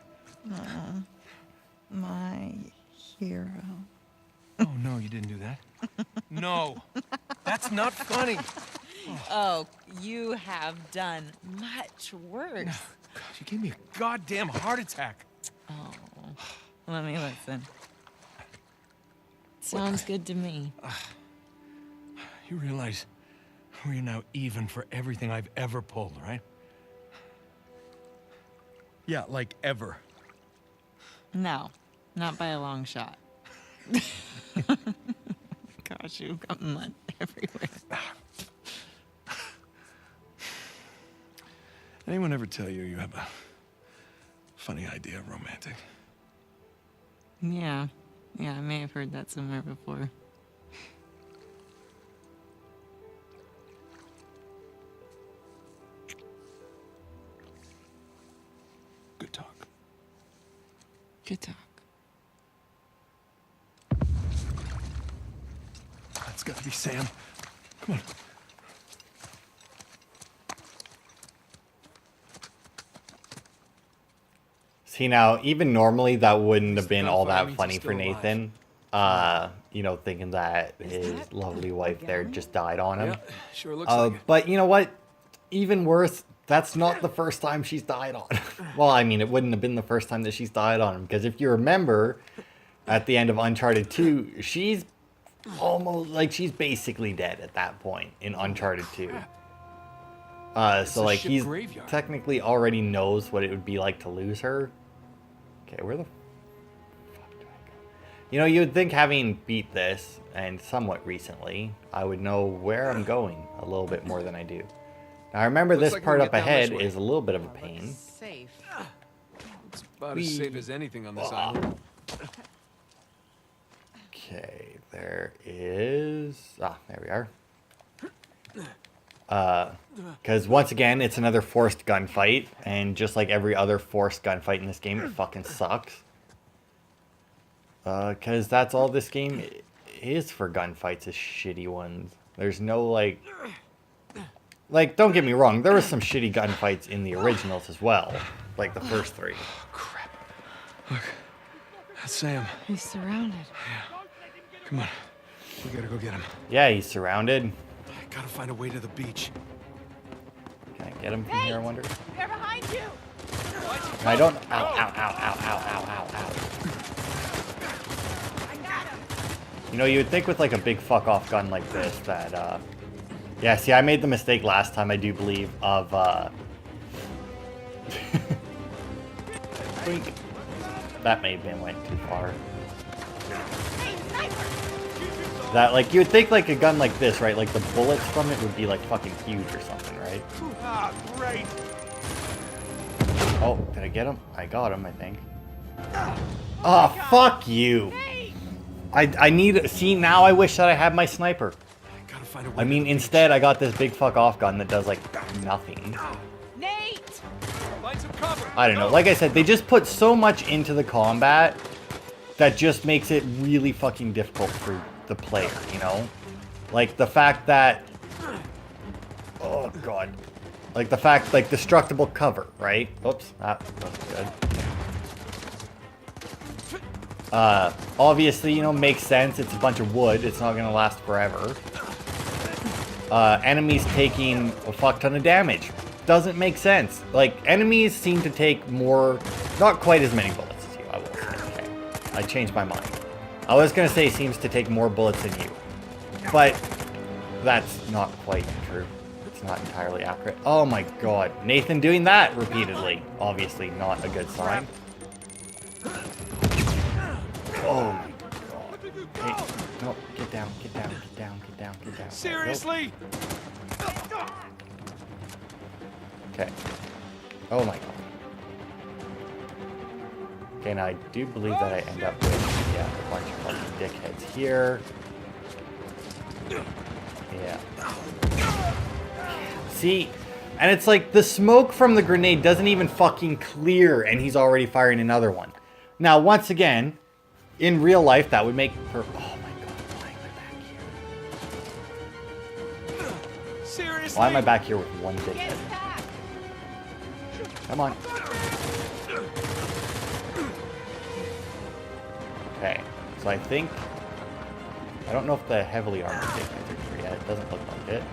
My hero. Oh, no, you didn't do that. No. That's not funny. Oh, you have done much worse. God, you gave me a goddamn heart attack. Oh, let me listen. Sounds good to me. You realize we're now even for everything I've ever pulled, right? Yeah, like ever. No, not by a long shot. Gosh, you've got mud everywhere. Anyone ever tell you you have a funny idea of romantic? Yeah, I may have heard that somewhere before. Good talk. Good talk. That's got to be Sam. Come on. See, now, even normally that wouldn't have been all that funny for Nathan. You know, thinking that his lovely wife there just died on him. Yeah, sure looks like it. But you know what? Even worse, that's not the first time she's died on him. Well, I mean, it wouldn't have been the first time that she's died on him. Because if you remember, at the end of Uncharted 2, she's almost, like, she's basically dead at that point in Uncharted 2. So, like, he's technically already knows what it would be like to lose her. Okay, where the fuck do I go? You know, you would think having beat this, and somewhat recently, I would know where I'm going a little bit more than I do. Now, I remember this part up ahead is a little bit of a pain. Safe. It's about as safe as anything on this island. Okay, there is... Ah, there we are. Because once again, it's another forced gunfight, and just like every other forced gunfight in this game, it fucking sucks. Because that's all this game is for gunfights, is shitty ones. There's no, like... Like, don't get me wrong, there was some shitty gunfights in the originals as well. Like the first 3. Oh, crap. Look, that's Sam. He's surrounded. Come on. We gotta go get him. Yeah, he's surrounded. I gotta find a way to the beach. Can I get him from here, I wonder? They're behind you! I don't... Ow, ow, ow, ow, ow, ow, ow, ow. I got him! You know, you would think with like a big fuck-off gun like this that, yeah, see, I made the mistake last time, I do believe, of, Blink. That may have been went too far. Hey, sniper! That, like, you would think like a gun like this, right? Like, the bullets from it would be, like, fucking huge or something, right? Ah, great. Oh, did I get him? I got him, I think. Oh, fuck you! I need... See, now I wish that I had my sniper. I gotta find a way I mean, instead, I got this big fuck-off gun that does, like, nothing. Nate! Find some cover. I don't know. Like I said, they just put so much into the combat that just makes it really fucking difficult for the player, you know? Like, the fact that... Oh, God. Like, the fact, like, destructible cover, right? Oops, that wasn't good. Obviously, you know, makes sense. It's a bunch of wood. It's not gonna last forever. Enemies taking a fuck ton of damage. Doesn't make sense. Like, enemies seem to take more... Not quite as many bullets as you, I will say. Okay. I changed my mind. I was gonna say seems to take more bullets than you. But that's not quite true. It's not entirely accurate. Oh my god. Nathan doing that repeatedly. Obviously not a good sign. Oh my god. Hey, no, get down, get down, get down, get down, get down. Seriously? Nope. Okay. Oh my god. Okay, now I do believe that I end up with, yeah, a bunch of fucking dickheads here. Yeah. See? And it's like the smoke from the grenade doesn't even fucking clear and he's already firing another one. Now, once again, in real life, that would make her... Oh my god, why am I back here? Seriously? Why am I back here with one dickhead? Come on. Okay, so I think... I don't know if the heavily armored dickheads are here yet. It doesn't look like it.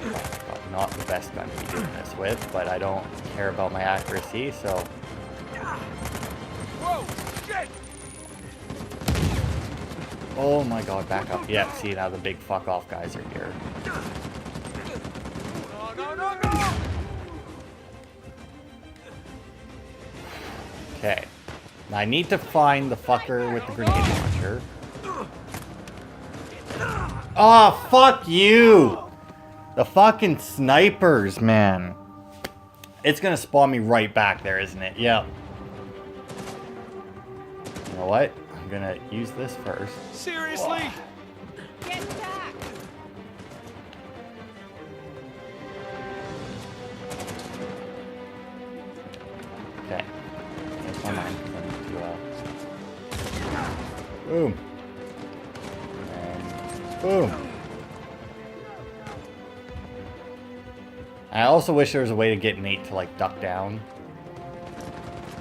Oh my god, not the best gun to be doing this with, but I don't care about my accuracy, so... Whoa! Shit! Oh my god, back up. Yeah, see, now the big fuck-off guys are here. No, no, no, no! Okay. Now I need to find the fucker with the grenade launcher. Oh, fuck you! The fucking snipers, man. It's gonna spawn me right back there, isn't it? Yeah. You know what? I'm gonna use this first. Seriously? Get back! Okay. That's my mind. I need to, boom. And boom. I also wish there was a way to get Nate to, like, duck down.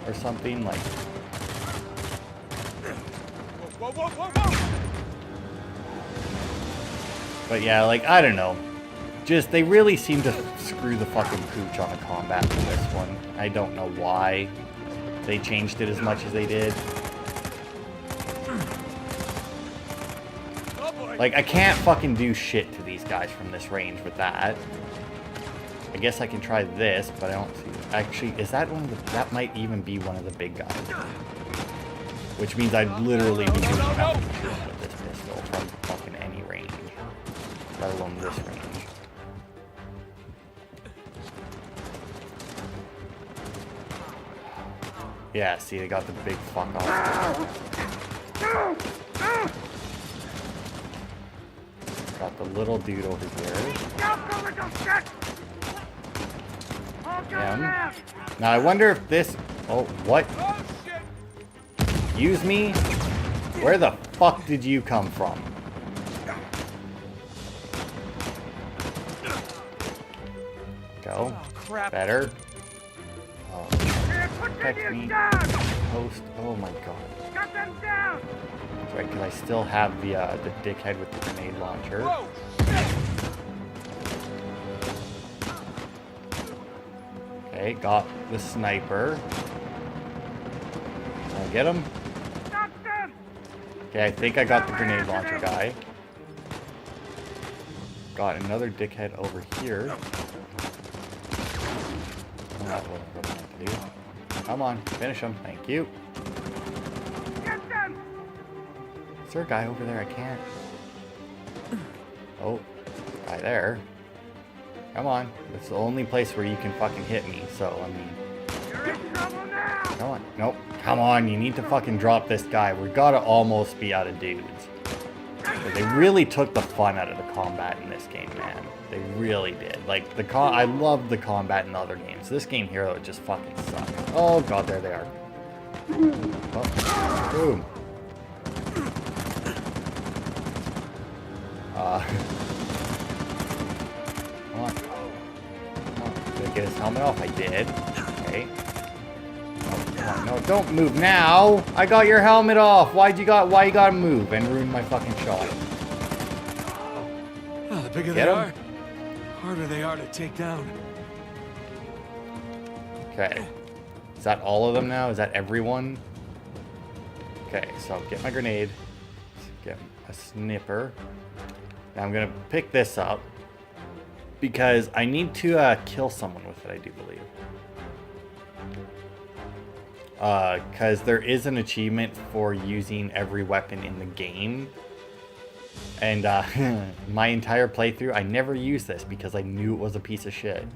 Or something, like... Whoa, whoa, whoa, whoa! But yeah, like, I don't know. Just, they really seem to screw the fucking pooch on the combat for this one. I don't know why they changed it as much as they did. Like, I can't fucking do shit to these guys from this range with that. I guess I can try this, but I don't see... Actually, is that one of the... That might even be one of the big guys. Which means I'd literally be doing nothing with this pistol from fucking any range. Let alone this range. Yeah, see, they got the big fuck off. Got the little dude over here. Yeah. Now I wonder if this... Oh, what? Use me? Where the fuck did you come from? go. Oh, crap. Better. Oh, protect me. Post. Oh my god. Cut them down! That's right, because I still have the dickhead with the grenade launcher. Whoa! Okay, got the sniper. Can I get him? Stop them! Okay, I think I got the grenade launcher guy. Got another dickhead over here. Oh, that wasn't what I meant to do. Come on, finish him. Thank you. Get them! Is there a guy over there? I can't. Oh, guy there. Come on. It's the only place where you can fucking hit me, so, I mean... You're in trouble now! Come on. Nope. Come on, you need to fucking drop this guy. We gotta almost be out of dudes. But they really took the fun out of the combat in this game, man. They really did. Like, I love the combat in the other games. This game here, though, it just fucking sucks. Oh, God, there they are. Oh, boom. Come on. Come on. Did I get his helmet off? I did. Okay. Oh, come on. No, don't move now! I got your helmet off! Why you gotta move and ruin my fucking shot? Oh, the bigger Get they 'em? are, harder they are to take down. Okay. Is that all of them now? Is that everyone? Okay, so get my grenade. Get a sniper. Now I'm gonna pick this up because I need to kill someone with it, I do believe. Because there is an achievement for using every weapon in the game. And my entire playthrough, I never used this because I knew it was a piece of shit.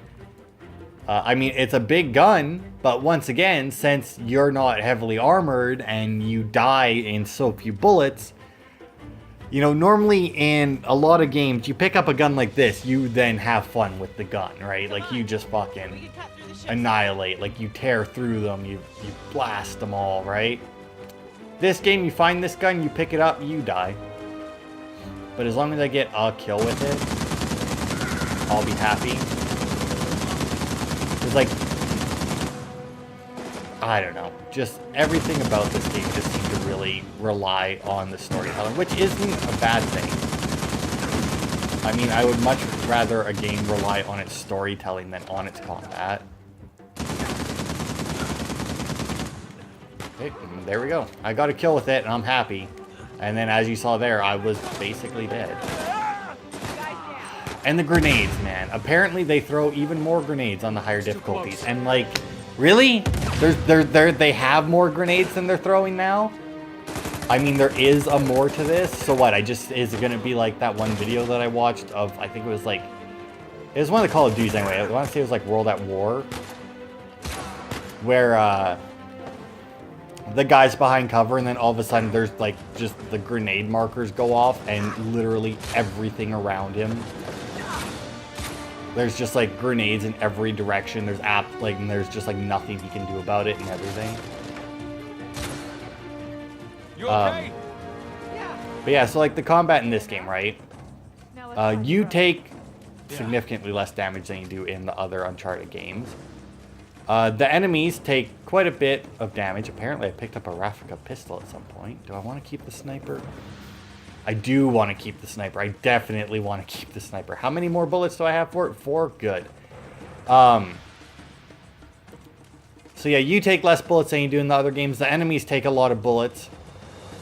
I mean, it's a big gun, but once again, since you're not heavily armored and you die in so few bullets, you know, normally in a lot of games, you pick up a gun like this, you then have fun with the gun, right? Like, you just fucking annihilate, like, you tear through them, you blast them all, right? This game, you find this gun, you pick it up, you die. But as long as I get a kill with it, I'll be happy. It's like, I don't know, just everything about this game just seems to really rely on the storytelling, which isn't a bad thing. I mean, I would much rather a game rely on its storytelling than on its combat. Okay, there we go. I got a kill with it, and I'm happy. And then, as you saw there, I was basically dead. And the grenades, man. Apparently, they throw even more grenades on the higher difficulties. And, like, really? They have more grenades than they're throwing now? I mean, there is a more to this. So what? Is it going to be like that one video that I watched of, I think it was like, it was one of the Call of Duties anyway. I want to say it was like World at War. Where, the guy's behind cover, and then all of a sudden there's like just the grenade markers go off, and literally everything around him. There's just like grenades in every direction. There's and there's just like nothing he can do about it and everything. You okay? But yeah, so like the combat in this game, right? You take significantly less damage than you do in the other Uncharted games. The enemies take quite a bit of damage. Apparently, I picked up a Raffica pistol at some point. Do I want to keep the sniper? I do want to keep the sniper. I definitely want to keep the sniper. How many more bullets do I have for it? 4? Good. So yeah, you take less bullets than you do in the other games. The enemies take a lot of bullets.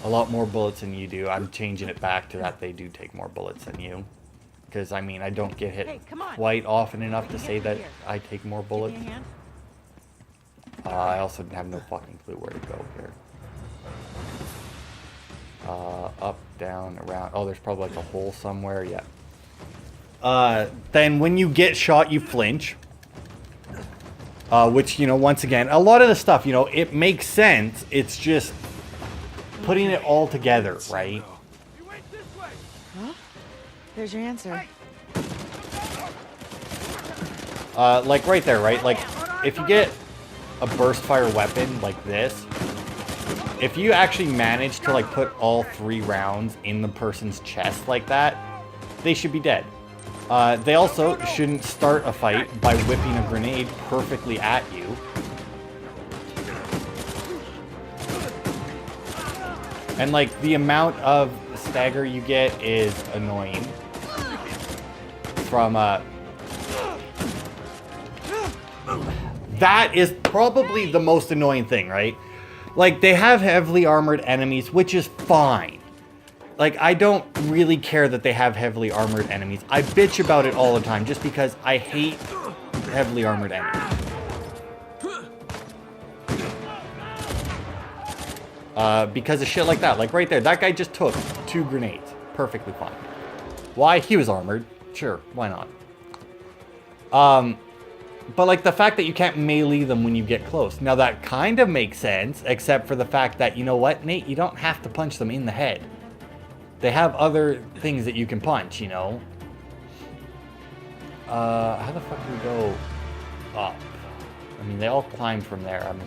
A lot more bullets than you do. I'm changing it back to that they do take more bullets than you. Because, I mean, I don't get hit quite often enough to say that I take more bullets. I also have no fucking clue where to go here. Up, down, around. Oh, there's probably like a hole somewhere. Yeah. Then when you get shot, you flinch. Which, you know, once again, a lot of the stuff, you know, it makes sense. It's just putting it all together, right? Huh? There's your answer. Like right there, right? Like, if you get a burst fire weapon like this, if you actually manage to like put all 3 rounds in the person's chest like that, they should be dead. They also shouldn't start a fight by whipping a grenade perfectly at you. And like the amount of stagger you get is annoying. From that is probably the most annoying thing, right? Like they have heavily armored enemies, which is fine. Like I don't really care that they have heavily armored enemies. I bitch about it all the time just because I hate heavily armored enemies. Because of shit like that. Like right there, that guy just took 2 grenades. Perfectly fine. Why? He was armored. Sure, why not? But like the fact that you can't melee them when you get close. Now that kind of makes sense, except for the fact that, you know what, Nate? You don't have to punch them in the head. They have other things that you can punch, you know? How the fuck do we go up? I mean, they all climb from there. I'm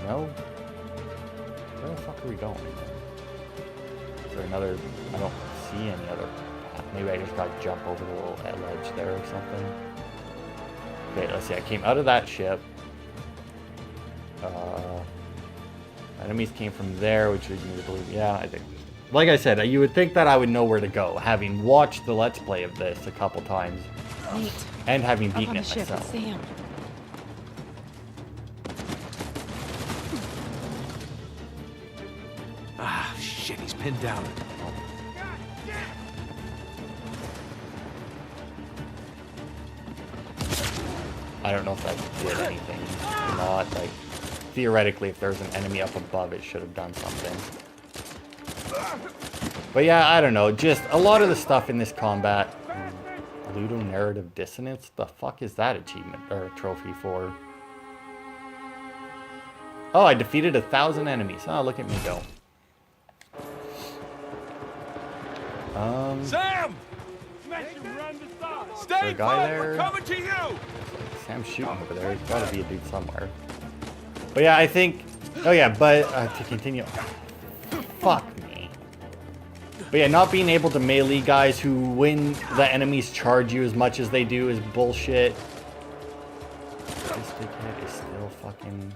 No? Where the fuck are we going? Is there another... I don't see any other path. Maybe I just gotta jump over the little ledge there or something. Okay, let's see. I came out of that ship. Enemies came from there, which leads me to believe... Yeah, I think... Like I said, you would think that I would know where to go, having watched the Let's Play of this a couple times. Nate, and having up on beaten the it ship with myself. Sam. Ah, shit, he's pinned down. I don't know if that did anything or not. Like, theoretically, if there's an enemy up above, it should have done something. But yeah, I don't know. Just a lot of the stuff in this combat. Ludonarrative dissonance? The fuck is that achievement or trophy for? Oh, I defeated 1,000 enemies. Oh, look at me go. Sam! Stay guy put! there? We're coming to you! Sam's shooting over there. There's gotta be a dude somewhere. But yeah, I think... Oh yeah, but to continue... Fuck me. But yeah, not being able to melee guys who, when the enemies charge you as much as they do, is bullshit. This dickhead is still fucking...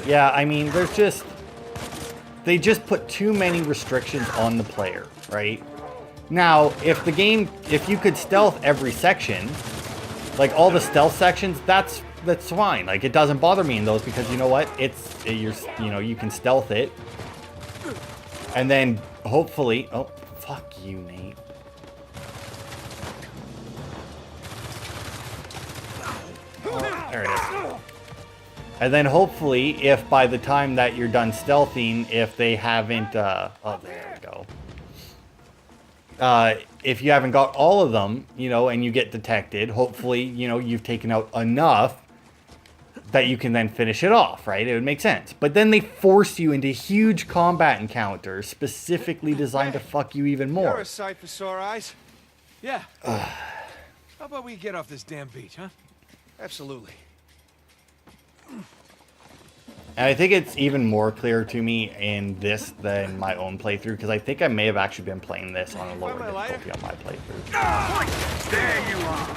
Yeah, I mean, there's just... They just put too many restrictions on the player, right? Now, if the game... If you could stealth every section, like all the stealth sections, that's fine. Like, it doesn't bother me in those because, you know what? You know, you can stealth it. And then, hopefully... Oh, fuck you, Nate. Oh, there it is. And then hopefully, if by the time that you're done stealthing, if they haven't... oh, there we go. If you haven't got all of them, you know, and you get detected, hopefully, you know, you've taken out enough that you can then finish it off, right? It would make sense. But then they force you into huge combat encounters specifically designed to fuck you even more. You're a sight for sore eyes. Yeah. How about we get off this damn beach, huh? Absolutely. And I think it's even more clear to me in this than my own playthrough, because I think I may have actually been playing this on a lower difficulty on my playthrough. There you are!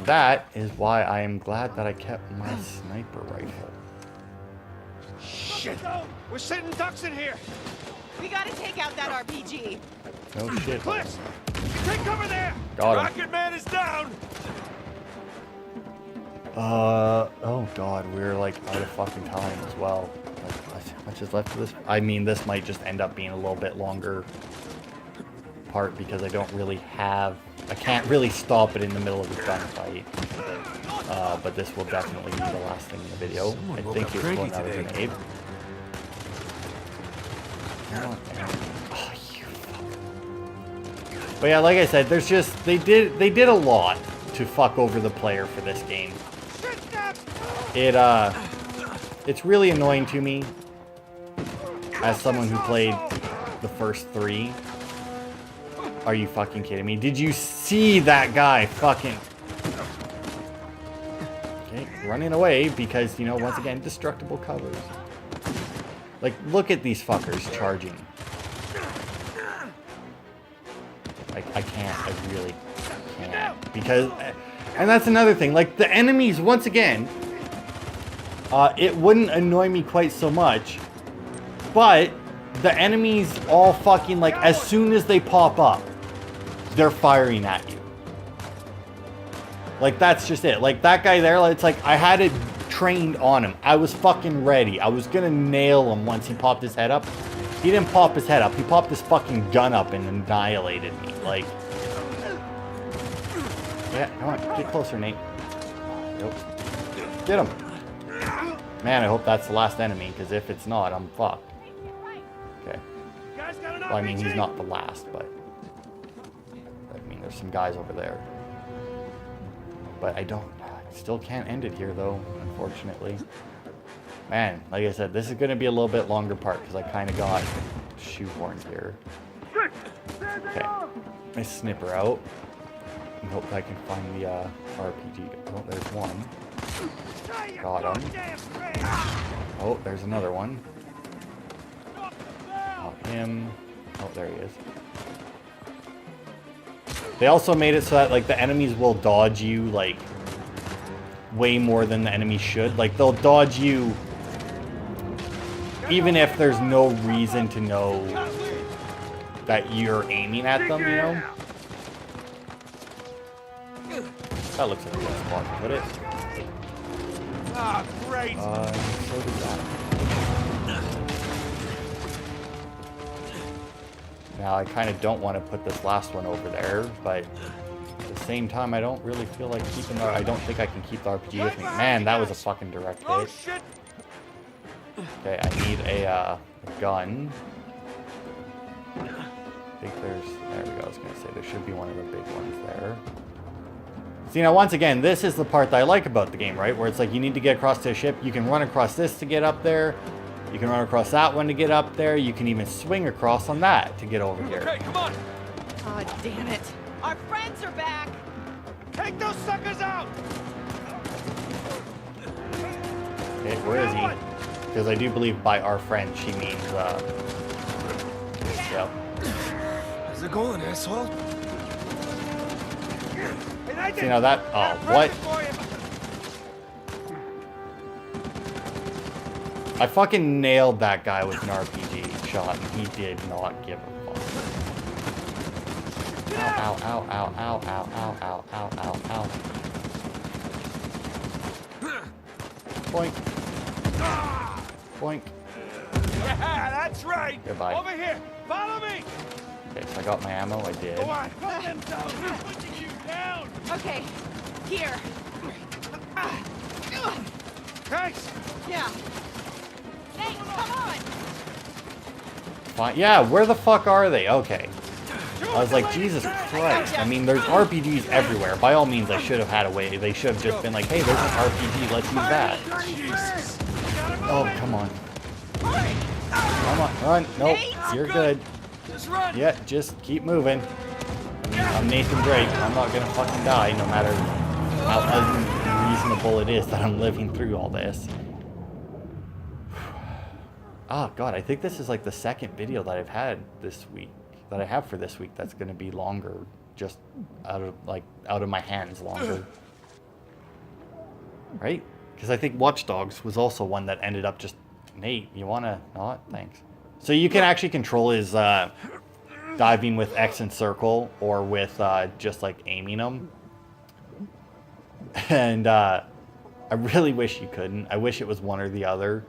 That is why I am glad that I kept my sniper rifle. Shit! We're sitting ducks in here! We gotta take out that RPG. No shit. Cliff! Take cover there! Got him. Rocket Man is down! Oh god, we're like out of fucking time as well. Like, how much is left of this? I mean, this might just end up being a little bit longer part because I don't really have... I can't really stop it in the middle of the gunfight. But this will definitely be the last thing in the video. I think it's going out of a grenade. Oh, you fuck. But yeah, like I said, there's just... They did a lot to fuck over the player for this game. It's really annoying to me as someone who played the first 3. Are you fucking kidding me? Did you see that guy fucking... Okay, running away because, you know, once again, destructible covers. Like, look at these fuckers charging. Like, I can't. I really can't. Because... And that's another thing. Like, the enemies, once again... it wouldn't annoy me quite so much. But... The enemies all fucking, like, as soon as they pop up... They're firing at you. Like, that's just it. Like, that guy there, it's like, I had it trained on him. I was fucking ready. I was gonna nail him once he popped his head up. He didn't pop his head up. He popped his fucking gun up and annihilated me. Like... Yeah, come on. Get closer, Nate. Nope. Get him. Man, I hope that's the last enemy, because if it's not, I'm fucked. Okay. Well, I mean, he's not the last, but... I mean, there's some guys over there. But I still can't end it here, though, unfortunately. Man, like I said, this is going to be a little bit longer part, because I kind of got shoehorned here. Okay. Nice snipper out. I hope I can find the RPG. Oh, there's one. Got him. Oh, there's another one. Got him. Oh, there he is. They also made it so that, like, the enemies will dodge you, like, way more than the enemies should. Like, they'll dodge you even if there's no reason to know that you're aiming at them, you know? That looks like a good spot to put it. Ah, great. So does that. Now, I kind of don't want to put this last one over there, but at the same time, I don't really feel like keeping the... I don't think I can keep the RPG with me. Man, that was a fucking direct hit. Oh, shit. Okay, I need a gun. I think there's... There we go, I was going to say, there should be one of the big ones there. See, now, once again, this is the part that I like about the game, right? Where it's like, you need to get across to a ship, you can run across this to get up there. You can run across that one to get up there. You can even swing across on that to get over here. Okay, come on. Oh, damn it. Our friends are back. Take those suckers out. Okay, where is he? Because I do believe by our friend she means, yeah. How's it going, asshole? See, now that... Oh, what? I fucking nailed that guy with an RPG shot, and he did not give a fuck. Ow, ow, ow, ow, ow, ow, ow, ow, ow, ow. Boink. Boink. Yeah, that's right. Goodbye. Over here. Follow me. Okay, so I got my ammo, I did. Go on. Put them down. I'm pushing you down. Okay, here. Thanks. Yeah. Hey, come on. Fine. Yeah, where the fuck are they? Okay. I was like, Jesus Christ. I mean, there's RPGs everywhere. By all means, I should have had a way. They should have just been like, hey, there's an RPG, let's use that. Jesus. Oh, come on. Come on, run. Nope, you're good. Just run. Yeah, just keep moving. I mean, I'm Nathan Drake. I'm not gonna fucking die, no matter how unreasonable it is that I'm living through all this. Oh god, I think this is like the second video that I've had this week, that I have for this week, that's gonna be longer, just out of my hands longer. Right? Because I think Watch Dogs was also one that ended up just, Nate, you wanna not? Thanks. So you can actually control his diving with X and circle, or with just like aiming them. And I really wish you couldn't. I wish it was one or the other.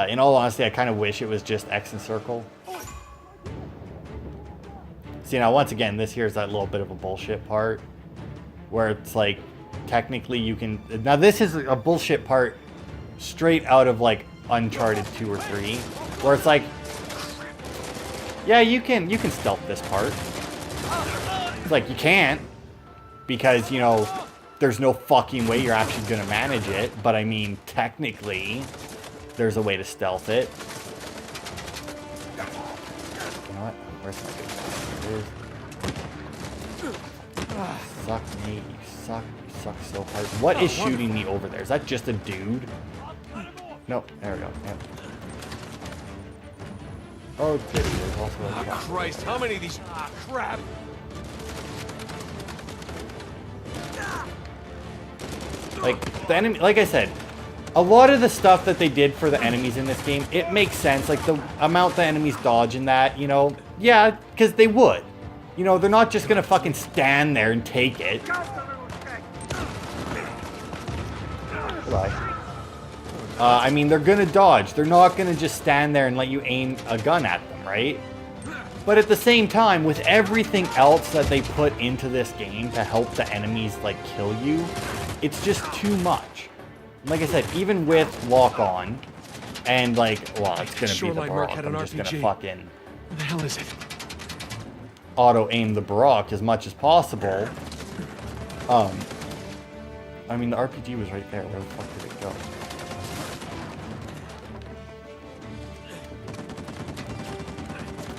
In all honesty, I kind of wish it was just X and circle. See, now once again, this here is that little bit of a bullshit part, where it's like, technically you can... Now this is a bullshit part straight out of like Uncharted 2 or 3, where it's like, yeah, you can stealth this part. It's like, you can't, because, you know, there's no fucking way you're actually gonna manage it, but I mean, technically, there's a way to stealth it. You know what? Where's my good? Suck, Nate, you suck. You suck so hard. What is shooting me over there? Is that just a dude? Nope, there we go. Yep. Oh, goody, there's also a Oh, Christ, how many of these? Ah, crap! Like, the enemy, like I said, a lot of the stuff that they did for the enemies in this game, it makes sense. Like, the amount the enemies dodge in that, you know, yeah, because they would. You know, they're not just gonna fucking stand there and take it. Goodbye. I mean, they're gonna dodge. They're not gonna just stand there and let you aim a gun at them, right? But at the same time, with everything else that they put into this game to help the enemies, like, kill you, it's just too much. Like I said, even with lock on, and like, well, it's gonna be the Shoreline Merc Baroque. had an I'm just gonna RPG. fucking What the hell is it? auto aim the Baroque as much as possible. I mean, the RPG was right there. Where the fuck did it go?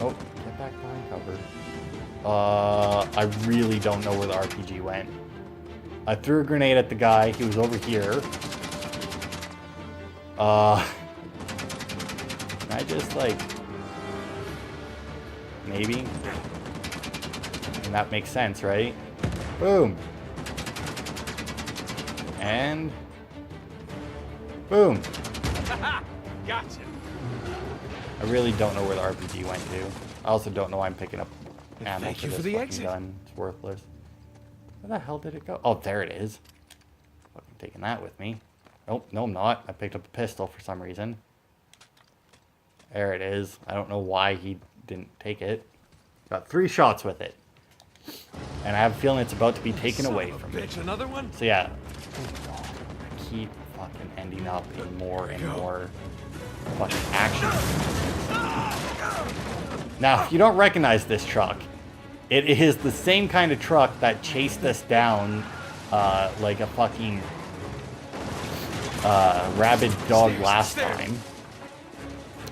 Oh, get back behind cover. I really don't know where the RPG went. I threw a grenade at the guy. He was over here. Can I just, like... Maybe? And that makes sense, right? Boom! And... Boom! Gotcha. I really don't know where the RPG went to. I also don't know why I'm picking up ammo Thank for you this for the fucking exit. gun. It's worthless. Where the hell did it go? Oh, there it is. Fucking taking that with me. Nope, no I'm not. I picked up a pistol for some reason. There it is. I don't know why he didn't take it. Got 3 shots with it. And I have a feeling it's about to be taken away from me. Bitch, another one? So yeah. I keep fucking ending up in more and more fucking action. Now, if you don't recognize this truck, it is the same kind of truck that chased us down like a fucking rabid dog last time.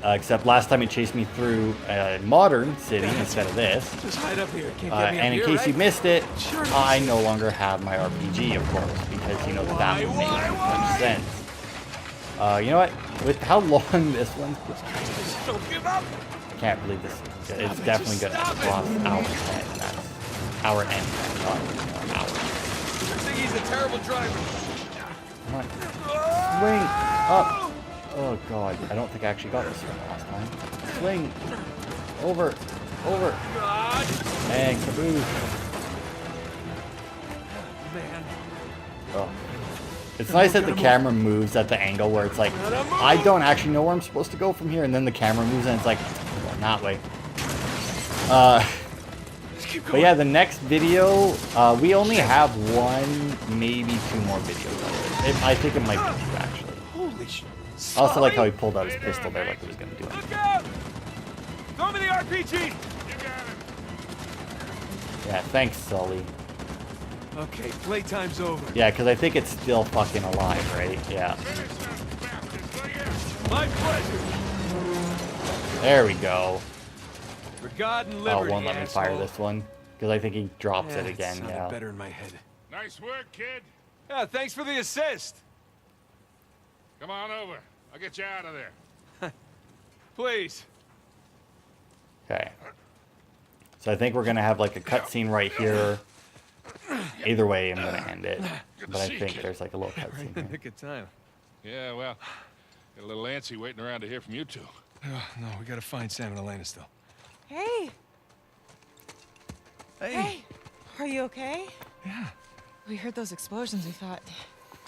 Except last time it chased me through a modern city instead of this. Just hide up here. Can't get me And up in here, case right? you missed it, Sure. I no longer have my RPG, of course, because you know that would make much sense. You know what? With how long this one's, Just don't give up. I can't believe this. It's it, definitely just gonna stop it. cross hour 10. That's hour end, not hour. I think he's a terrible driver. Come on. Swing up. Oh god, I don't think I actually got this one last time. Swing. Over. Over. God. And caboose. Man. Oh. It's nice that the camera moves at the angle where it's like, I don't actually know where I'm supposed to go from here, and then the camera moves and it's like, going that way. Just keep But going. yeah, the next video, we only have 1, maybe 2 more videos of it. I think it might be 2 actually. Holy shit. I also like how he pulled out his pistol there like he was gonna do it. Look out! Throw me the RPG! Yeah, thanks, Sully. Okay, playtime's over. Yeah, because I think it's still fucking alive, right? Yeah. My pleasure. There we go. For God and Oh, liberty, won't let me fire asshole. this one. Because I think he drops it Yeah, again, sounded yeah. better in my head. Nice work, kid. Yeah, thanks for the assist. Come on over. I'll get you out of there. Please. Okay. So I think we're gonna have like a cutscene right here. Either way, I'm gonna end it. But I think there's like a little cutscene here. Nick of time. Yeah, well, got a little antsy waiting around to hear from you 2. Oh, no, we gotta find Sam and Elena still. Hey, hey, are you okay? Yeah. We heard those explosions. We thought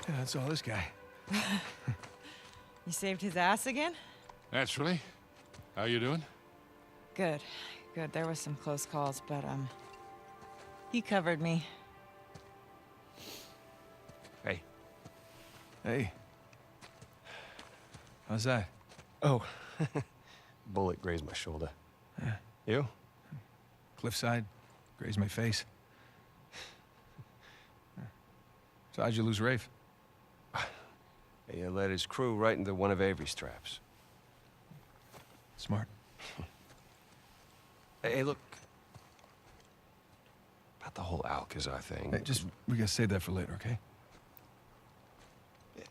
Yeah, that's all this guy. you saved his ass again. Naturally. How you doing? Good, good. There was some close calls, but he covered me. Hey. Hey. How's that? Oh, bullet grazed my shoulder. You? Cliffside. Grazed my face. So how'd you lose Rafe? He led his crew right into one of Avery's traps. Smart. Hey, look. About the whole Alcazar thing. Hey, we gotta save that for later, okay?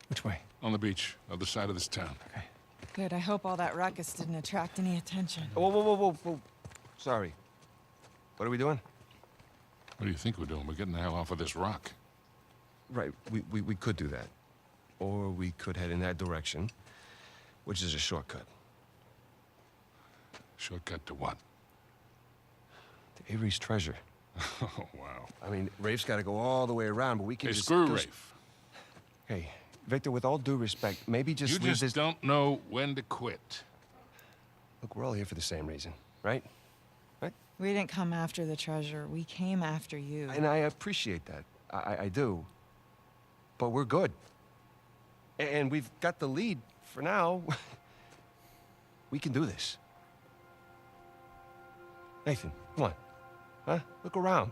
Which way? On the beach, other side of this town. Okay. Good, I hope all that ruckus didn't attract any attention. Whoa, whoa, whoa, whoa, whoa. Sorry. What are we doing? What do you think we're doing? We're getting the hell off of this rock. Right, we could do that. Or we could head in that direction, which is a shortcut. Shortcut to what? To Avery's treasure. Oh, wow. I mean, Rafe's got to go all the way around, but we can Hey, just... screw go Rafe. Hey, Victor, with all due respect, maybe just You leave just this... don't know when to quit. Look, we're all here for the same reason, right? We didn't come after the treasure. We came after you. And I appreciate that. I do. But we're good. And we've got the lead for now. We can do this. Nathan, come on. Huh? Look around.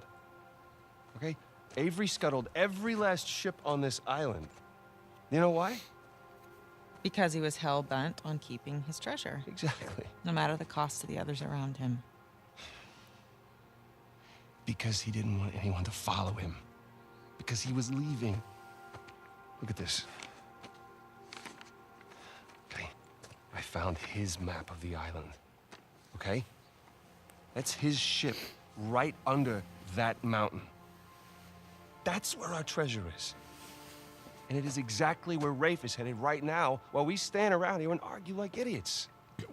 Okay? Avery scuttled every last ship on this island. You know why? Because he was hell-bent on keeping his treasure, Exactly. no matter the cost to the others around him. Because he didn't want anyone to follow him. Because he was leaving. Look at this. Okay, I found his map of the island. Okay? That's his ship right under that mountain. That's where our treasure is. And it is exactly where Rafe is headed right now while we stand around here and argue like idiots.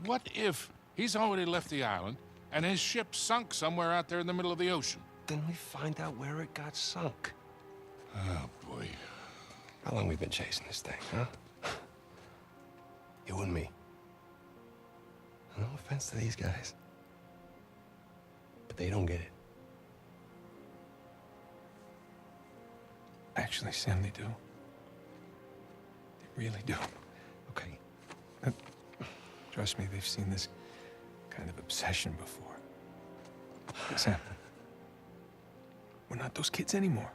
What if he's already left the island and his ship sunk somewhere out there in the middle of the ocean? Then we find out where it got sunk. Oh, boy. How long we been chasing this thing, huh? You and me. No offense to these guys. But they don't get it. Actually, Sam, they do. They really do. Okay. Trust me, they've seen this kind of obsession before. Sam, we're not those kids anymore.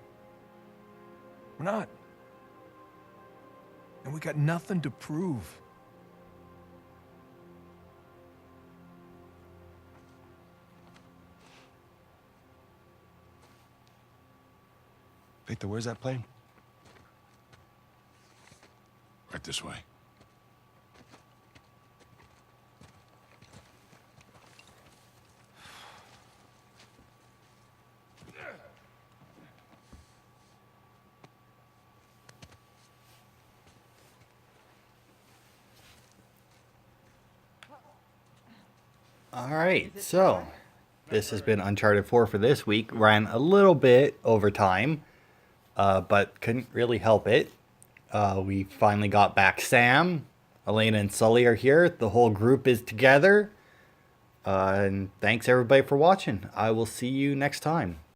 We're not. And we got nothing to prove. Victor, where's that plane? Right this way. All right, so this has been Uncharted 4 for this week. Ran a little bit over time, but couldn't really help it. We finally got back Sam. Elena and Sully are here. The whole group is together. And thanks everybody for watching. I will see you next time.